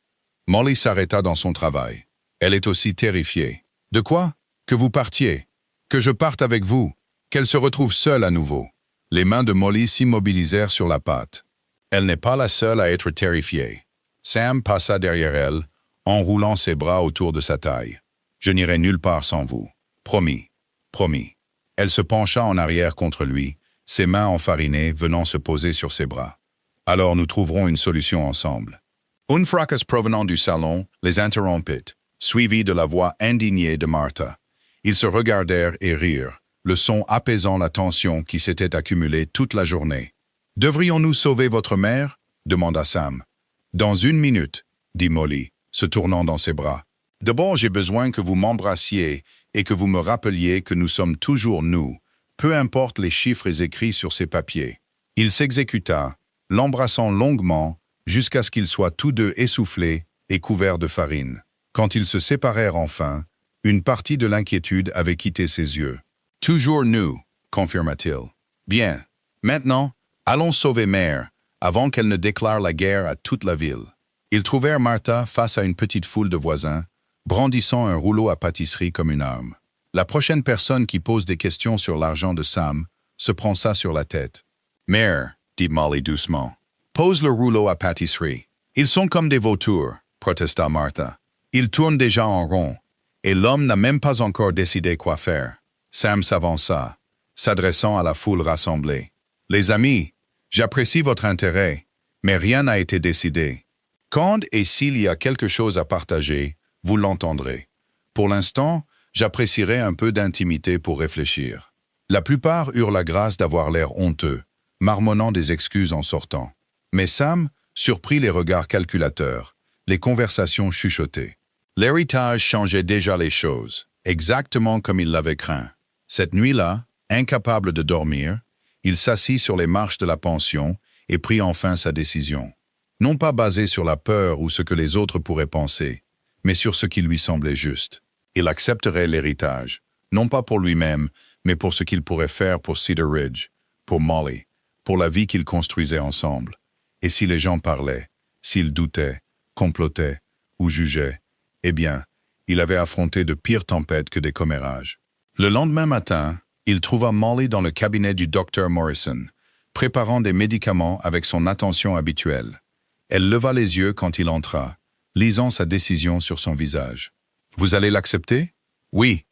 Molly s'arrêta dans son travail. Elle est aussi terrifiée. « De quoi? Que vous partiez? Que je parte avec vous? Qu'elle se retrouve seule à nouveau? » Les mains de Molly s'immobilisèrent sur la pâte. Elle n'est pas la seule à être terrifiée. Sam passa derrière elle, enroulant ses bras autour de sa taille. « Je n'irai nulle part sans vous. Promis. Promis. » Elle se pencha en arrière contre lui, ses mains enfarinées venant se poser sur ses bras. « Alors nous trouverons une solution ensemble. » Une fracas provenant du salon les interrompit, suivi de la voix indignée de Martha. Ils se regardèrent et rirent, le son apaisant la tension qui s'était accumulée toute la journée. « Devrions-nous sauver votre mère » demanda Sam. « Dans 1 minute, » dit Molly, se tournant dans ses bras. « D'abord, j'ai besoin que vous m'embrassiez et que vous me rappeliez que nous sommes toujours nous, peu importe les chiffres écrits sur ces papiers. » Il s'exécuta, l'embrassant longuement, jusqu'à ce qu'ils soient tous deux essoufflés et couverts de farine. Quand ils se séparèrent enfin, une partie de l'inquiétude avait quitté ses yeux. « Toujours nous, confirma-t-il. Bien. Maintenant, allons sauver Mère, avant qu'elle ne déclare la guerre à toute la ville. » Ils trouvèrent Martha face à une petite foule de voisins, brandissant un rouleau à pâtisserie comme une arme. La prochaine personne qui pose des questions sur l'argent de Sam se prend ça sur la tête. « Mère, dit Molly doucement, pose le rouleau à pâtisserie. Ils sont comme des vautours, protesta Martha. Ils tournent déjà en rond, et l'homme n'a même pas encore décidé quoi faire. » Sam s'avança, s'adressant à la foule rassemblée. « Les amis, j'apprécie votre intérêt, mais rien n'a été décidé. Quand et s'il y a quelque chose à partager, vous l'entendrez. Pour l'instant, j'apprécierais un peu d'intimité pour réfléchir. » La plupart eurent la grâce d'avoir l'air honteux, marmonnant des excuses en sortant. Mais Sam surprit les regards calculateurs, les conversations chuchotées. L'héritage changeait déjà les choses, exactement comme il l'avait craint. Cette nuit-là, incapable de dormir, il s'assit sur les marches de la pension et prit enfin sa décision. Non pas basée sur la peur ou ce que les autres pourraient penser, mais sur ce qui lui semblait juste. Il accepterait l'héritage, non pas pour lui-même, mais pour ce qu'il pourrait faire pour Cedar Ridge, pour Molly, pour la vie qu'ils construisaient ensemble. Et si les gens parlaient, s'ils doutaient, complotaient ou jugeaient, eh bien, il avait affronté de pires tempêtes que des commérages. Le lendemain matin, il trouva Molly dans le cabinet du Dr. Morrison, préparant des médicaments avec son attention habituelle. Elle leva les yeux quand il entra, lisant sa décision sur son visage. « Vous allez l'accepter? »« Oui,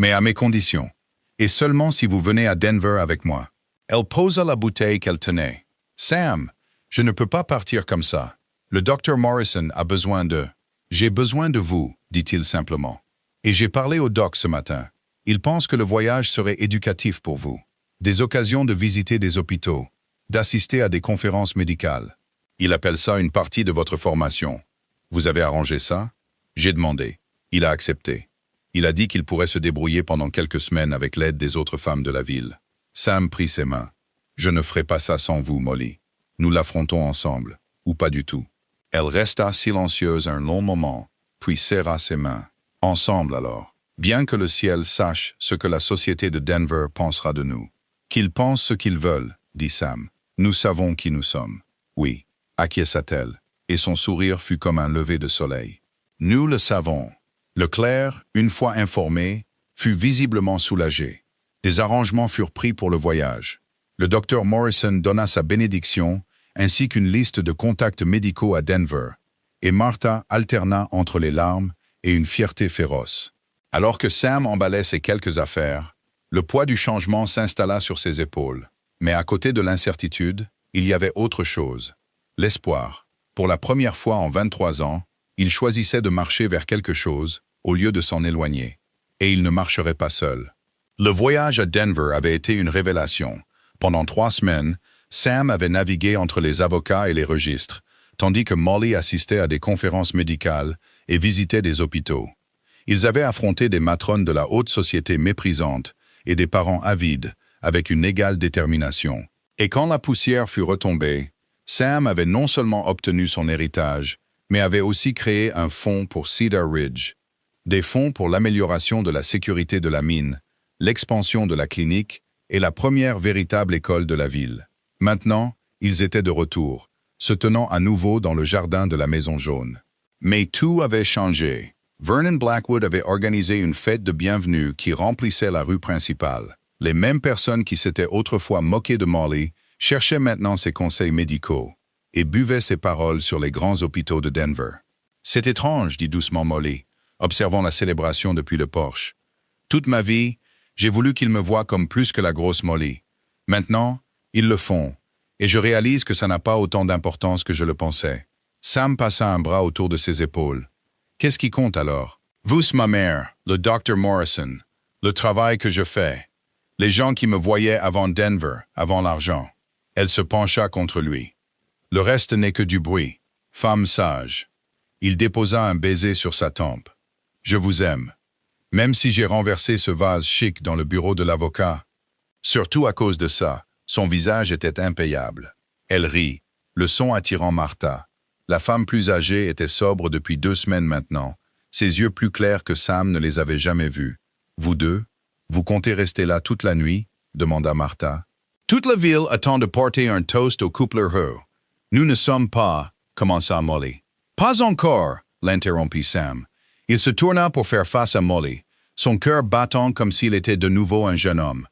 mais à mes conditions. Et seulement si vous venez à Denver avec moi. » Elle posa la bouteille qu'elle tenait. « Sam, je ne peux pas partir comme ça. Le Dr. Morrison a besoin de... »« J'ai besoin de vous, dit-il simplement. Et j'ai parlé au doc ce matin. Il pense que le voyage serait éducatif pour vous. Des occasions de visiter des hôpitaux, d'assister à des conférences médicales. Il appelle ça une partie de votre formation. Vous avez arrangé ça? J'ai demandé. Il a accepté. Il a dit qu'il pourrait se débrouiller pendant quelques semaines avec l'aide des autres femmes de la ville. Sam prit ses mains. Je ne ferai pas ça sans vous, Molly. Nous l'affrontons ensemble, ou pas du tout. Elle resta silencieuse un long moment, puis serra ses mains. Ensemble alors. Bien que le ciel sache ce que la société de Denver pensera de nous. Qu'ils pensent ce qu'ils veulent, dit Sam. Nous savons qui nous sommes. Oui, acquiesça-t-elle, et son sourire fut comme un lever de soleil. Nous le savons. Le clerc, une fois informé, fut visiblement soulagé. Des arrangements furent pris pour le voyage. Le docteur Morrison donna sa bénédiction, ainsi qu'une liste de contacts médicaux à Denver, et Martha alterna entre les larmes et une fierté féroce. Alors que Sam emballait ses quelques affaires, le poids du changement s'installa sur ses épaules. Mais à côté de l'incertitude, il y avait autre chose. L'espoir. Pour la première fois en 23 ans, il choisissait de marcher vers quelque chose, au lieu de s'en éloigner. Et il ne marcherait pas seul. Le voyage à Denver avait été une révélation. Pendant 3 semaines, Sam avait navigué entre les avocats et les registres, tandis que Molly assistait à des conférences médicales et visitait des hôpitaux. Ils avaient affronté des matrones de la haute société méprisantes et des parents avides, avec une égale détermination. Et quand la poussière fut retombée, Sam avait non seulement obtenu son héritage, mais avait aussi créé un fonds pour Cedar Ridge, des fonds pour l'amélioration de la sécurité de la mine, l'expansion de la clinique et la première véritable école de la ville. Maintenant, ils étaient de retour, se tenant à nouveau dans le jardin de la Maison Jaune. Mais tout avait changé. Vernon Blackwood avait organisé une fête de bienvenue qui remplissait la rue principale. Les mêmes personnes qui s'étaient autrefois moquées de Molly cherchaient maintenant ses conseils médicaux et buvaient ses paroles sur les grands hôpitaux de Denver. « C'est étrange, dit doucement Molly, observant la célébration depuis le porche. Toute ma vie, j'ai voulu qu'ils me voient comme plus que la grosse Molly. Maintenant, ils le font, et je réalise que ça n'a pas autant d'importance que je le pensais. » Sam passa un bras autour de ses épaules. « Qu'est-ce qui compte alors? Vous, ma mère, le Dr. Morrison, le travail que je fais, les gens qui me voyaient avant Denver, avant l'argent. » Elle se pencha contre lui. « Le reste n'est que du bruit. Femme sage. » Il déposa un baiser sur sa tempe. « Je vous aime. Même si j'ai renversé ce vase chic dans le bureau de l'avocat. Surtout à cause de ça, son visage était impayable. » Elle rit, le son attirant Martha. La femme plus âgée était sobre depuis 2 semaines maintenant, ses yeux plus clairs que Sam ne les avait jamais vus. « Vous deux, vous comptez rester là toute la nuit ?» demanda Martha. « Toute la ville attend de porter un toast au couple heureux. Nous ne sommes pas, commença Molly. « Pas encore, l'interrompit Sam. Il se tourna pour faire face à Molly, son cœur battant comme s'il était de nouveau un jeune homme.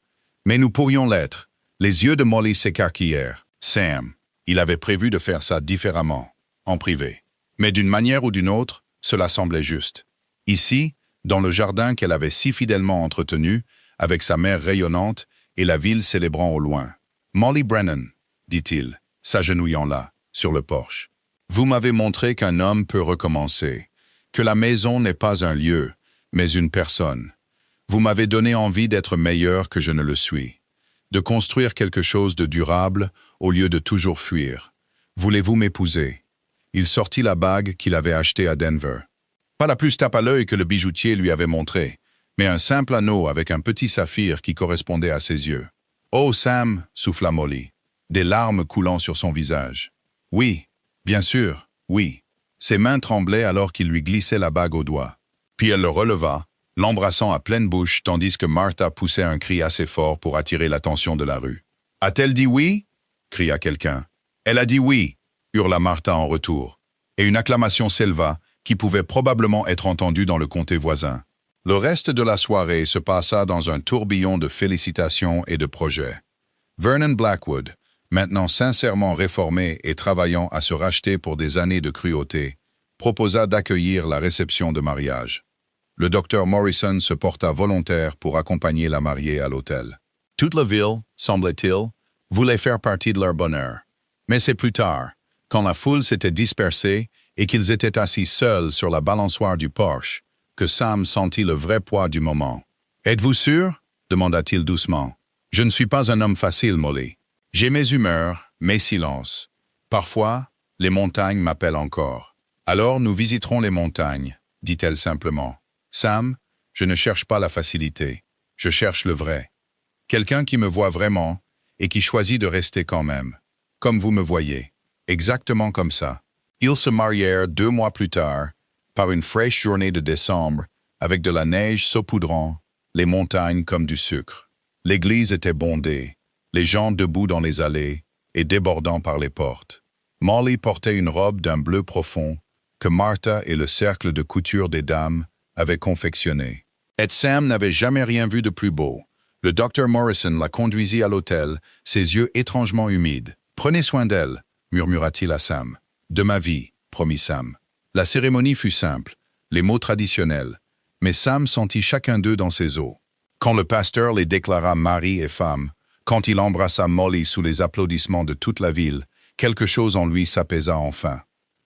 Mais nous pourrions l'être. Les yeux de Molly s'écarquillèrent. Sam, il avait prévu de faire ça différemment, en privé. Mais d'une manière ou d'une autre, cela semblait juste. Ici, dans le jardin qu'elle avait si fidèlement entretenu, avec sa mère rayonnante et la ville célébrant au loin. « Molly Brennan », dit-il, s'agenouillant là, sur le porche. « Vous m'avez montré qu'un homme peut recommencer, que la maison n'est pas un lieu, mais une personne. Vous m'avez donné envie d'être meilleur que je ne le suis, de construire quelque chose de durable au lieu de toujours fuir. Voulez-vous m'épouser ?» Il sortit la bague qu'il avait achetée à Denver. Pas la plus tape à l'œil que le bijoutier lui avait montré, mais un simple anneau avec un petit saphir qui correspondait à ses yeux. « Oh, Sam !» souffla Molly, des larmes coulant sur son visage. « Oui, bien sûr, oui. » Ses mains tremblaient alors qu'il lui glissait la bague au doigt. Puis elle le releva, l'embrassant à pleine bouche tandis que Martha poussait un cri assez fort pour attirer l'attention de la rue. « A-t-elle dit oui ?» cria quelqu'un. « Elle a dit oui !» hurla Martha en retour, et une acclamation s'éleva qui pouvait probablement être entendue dans le comté voisin. Le reste de la soirée se passa dans un tourbillon de félicitations et de projets. Vernon Blackwood, maintenant sincèrement réformé et travaillant à se racheter pour des années de cruauté, proposa d'accueillir la réception de mariage. Le docteur Morrison se porta volontaire pour accompagner la mariée à l'hôtel. Toute la ville, semblait-il, voulait faire partie de leur bonheur. Mais c'est plus tard, quand la foule s'était dispersée et qu'ils étaient assis seuls sur la balançoire du porche, que Sam sentit le vrai poids du moment. « Êtes-vous sûr ?» demanda-t-il doucement. « Je ne suis pas un homme facile, Molly. J'ai mes humeurs, mes silences. Parfois, les montagnes m'appellent encore. Alors nous visiterons les montagnes, dit-elle simplement. Sam, je ne cherche pas la facilité. Je cherche le vrai. Quelqu'un qui me voit vraiment et qui choisit de rester quand même. Comme vous me voyez. Exactement comme ça. » Ils se marièrent 2 mois plus tard, par une fraîche journée de décembre, avec de la neige saupoudrant, les montagnes comme du sucre. L'église était bondée, les gens debout dans les allées et débordant par les portes. Molly portait une robe d'un bleu profond que Martha et le cercle de couture des dames avaient confectionné. Et Sam n'avait jamais rien vu de plus beau. Le docteur Morrison la conduisit à l'hôtel, ses yeux étrangement humides. « Prenez soin d'elle », murmura-t-il à Sam. « De ma vie », promit Sam. La cérémonie fut simple, les mots traditionnels, mais Sam sentit chacun d'eux dans ses os. Quand le pasteur les déclara mari et femme, quand il embrassa Molly sous les applaudissements de toute la ville, quelque chose en lui s'apaisa enfin.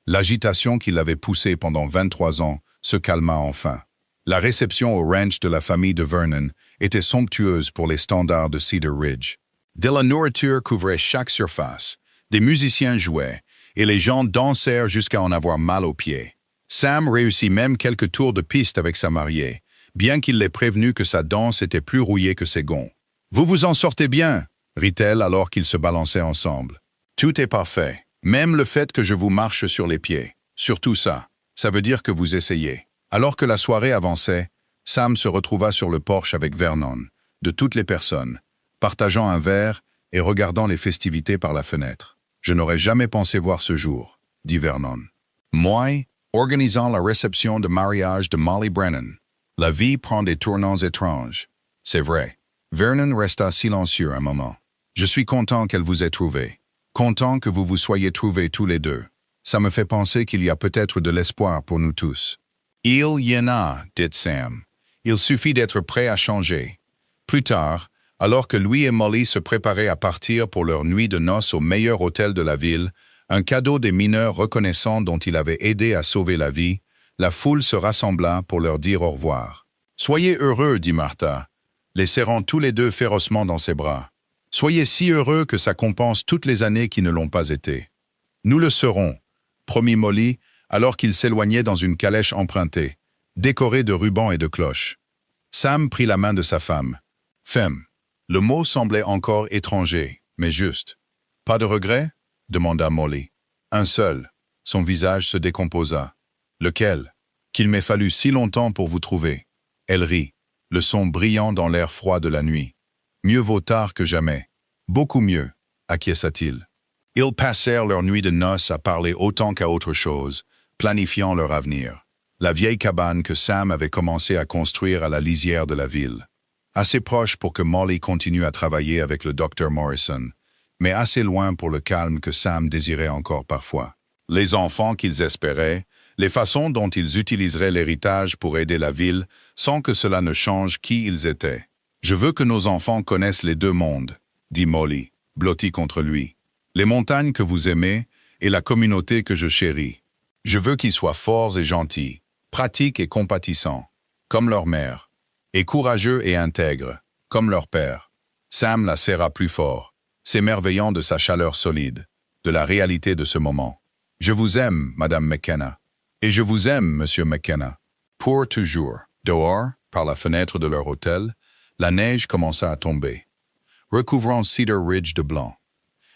L'agitation qui l'avait poussé pendant 23 ans se calma enfin. La réception au ranch de la famille de Vernon était somptueuse pour les standards de Cedar Ridge. De la nourriture couvrait chaque surface, des musiciens jouaient, et les gens dansèrent jusqu'à en avoir mal aux pieds. Sam réussit même quelques tours de piste avec sa mariée, bien qu'il l'ait prévenu que sa danse était plus rouillée que ses gonds. « Vous vous en sortez bien » rit-elle alors qu'ils se balançaient ensemble. « Tout est parfait, même le fait que je vous marche sur les pieds. Surtout ça, ça veut dire que vous essayez. » Alors que la soirée avançait, Sam se retrouva sur le porche avec Vernon, de toutes les personnes, partageant un verre et regardant les festivités par la fenêtre. « Je n'aurais jamais pensé voir ce jour, » dit Vernon. « Moi, organisant la réception de mariage de Molly Brennan. La vie prend des tournants étranges. C'est vrai. » Vernon resta silencieux un moment. « Je suis content qu'elle vous ait trouvé. Content que vous vous soyez trouvés tous les deux. Ça me fait penser qu'il y a peut-être de l'espoir pour nous tous. »« Il y en a, » dit Sam. « Il suffit d'être prêt à changer. » Plus tard, alors que lui et Molly se préparaient à partir pour leur nuit de noces au meilleur hôtel de la ville, un cadeau des mineurs reconnaissants dont il avait aidé à sauver la vie, la foule se rassembla pour leur dire au revoir. « Soyez heureux, » dit Martha, les serrant tous les deux férocement dans ses bras. « Soyez si heureux que ça compense toutes les années qui ne l'ont pas été. »« Nous le serons, » promit Molly, alors qu'ils s'éloignaient dans une calèche empruntée, décorée de rubans et de cloches. Sam prit la main de sa femme. « Femme. » Le mot semblait encore étranger, mais juste. « Pas de regret ?» demanda Molly. « Un seul. » Son visage se décomposa. « Lequel ? Qu'il m'ait fallu si longtemps pour vous trouver. » Elle rit, le son brillant dans l'air froid de la nuit. « Mieux vaut tard que jamais. Beaucoup mieux, » acquiesça-t-il. Ils passèrent leur nuit de noces à parler autant qu'à autre chose, planifiant leur avenir. la vieille cabane que Sam avait commencé à construire à la lisière de la ville. Assez proche pour que Molly continue à travailler avec le Dr. Morrison, mais assez loin pour le calme que Sam désirait encore parfois. Les enfants qu'ils espéraient, les façons dont ils utiliseraient l'héritage pour aider la ville sans que cela ne change qui ils étaient. « Je veux que nos enfants connaissent les deux mondes », dit Molly, blottie contre lui. « Les montagnes que vous aimez et la communauté que je chéris. Je veux qu'ils soient forts et gentils, pratiques et compatissants, comme leur mère, et courageux et intègres, comme leur père. » Sam la serra plus fort, s'émerveillant de sa chaleur solide, de la réalité de ce moment. « Je vous aime, Madame McKenna. Et je vous aime, Monsieur McKenna. » Pour toujours. Dehors, par la fenêtre de leur hôtel, la neige commença à tomber, recouvrant Cedar Ridge de blanc.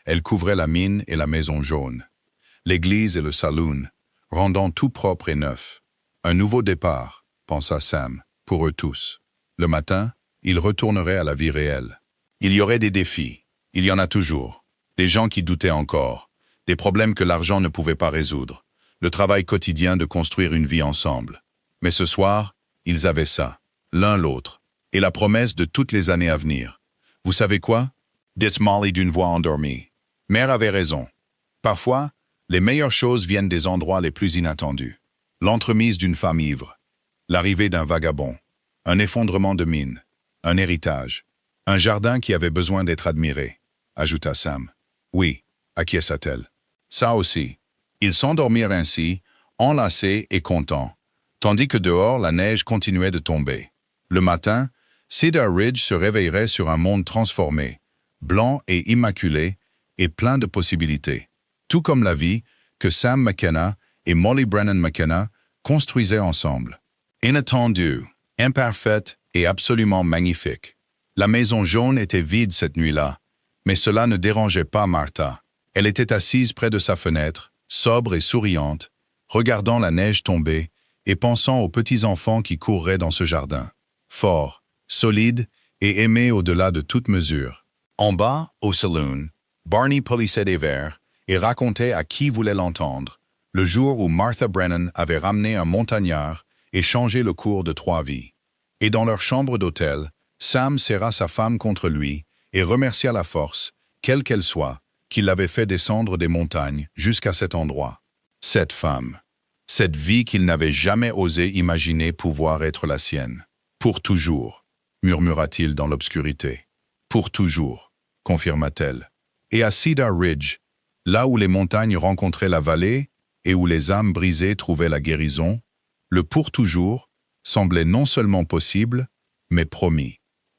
Elle couvrait la mine et la maison jaune, l'église et le saloon, rendant tout propre et neuf. Un nouveau départ, pensa Sam, pour eux tous. Le matin, ils retourneraient à la vie réelle. Il y aurait des défis, il y en a toujours, des gens qui doutaient encore, des problèmes que l'argent ne pouvait pas résoudre, le travail quotidien de construire une vie ensemble. Mais ce soir, ils avaient ça, l'un l'autre, et la promesse de toutes les années à venir. « Vous savez quoi ?» dit Molly d'une voix endormie. Mère avait raison. Parfois, les meilleures choses viennent des endroits les plus inattendus. L'entremise d'une femme ivre, l'arrivée d'un vagabond, un effondrement de mine, un héritage, un jardin qui avait besoin d'être admiré, ajouta Sam. Oui, acquiesça-t-elle. Ça aussi. Ils s'endormirent ainsi, enlacés et contents, tandis que dehors la neige continuait de tomber. Le matin, Cedar Ridge se réveillerait sur un monde transformé, blanc et immaculé, et plein de possibilités. Tout comme la vie que Sam McKenna et Molly Brennan McKenna construisaient ensemble. Inattendue, imparfaite et absolument magnifique. La maison jaune était vide cette nuit-là, mais cela ne dérangeait pas Martha. Elle était assise près de sa fenêtre, sobre et souriante, regardant la neige tomber et pensant aux petits-enfants qui courraient dans ce jardin. Forts, solides et aimés au-delà de toute mesure. En bas, au saloon, Barney polissait des verres et racontait à qui voulait l'entendre le jour où Martha Brennan avait ramené un montagnard et changé le cours de 3 vies. Et dans leur chambre d'hôtel, Sam serra sa femme contre lui et remercia la force, quelle qu'elle soit, qui l'avait fait descendre des montagnes jusqu'à cet endroit. Cette femme, cette vie qu'il n'avait jamais osé imaginer pouvoir être la sienne. Pour toujours, murmura-t-il dans l'obscurité. Pour toujours, confirma-t-elle. Et à Cedar Ridge, là où les montagnes rencontraient la vallée et où les âmes brisées trouvaient la guérison, le pour toujours semblait non seulement possible, mais promis.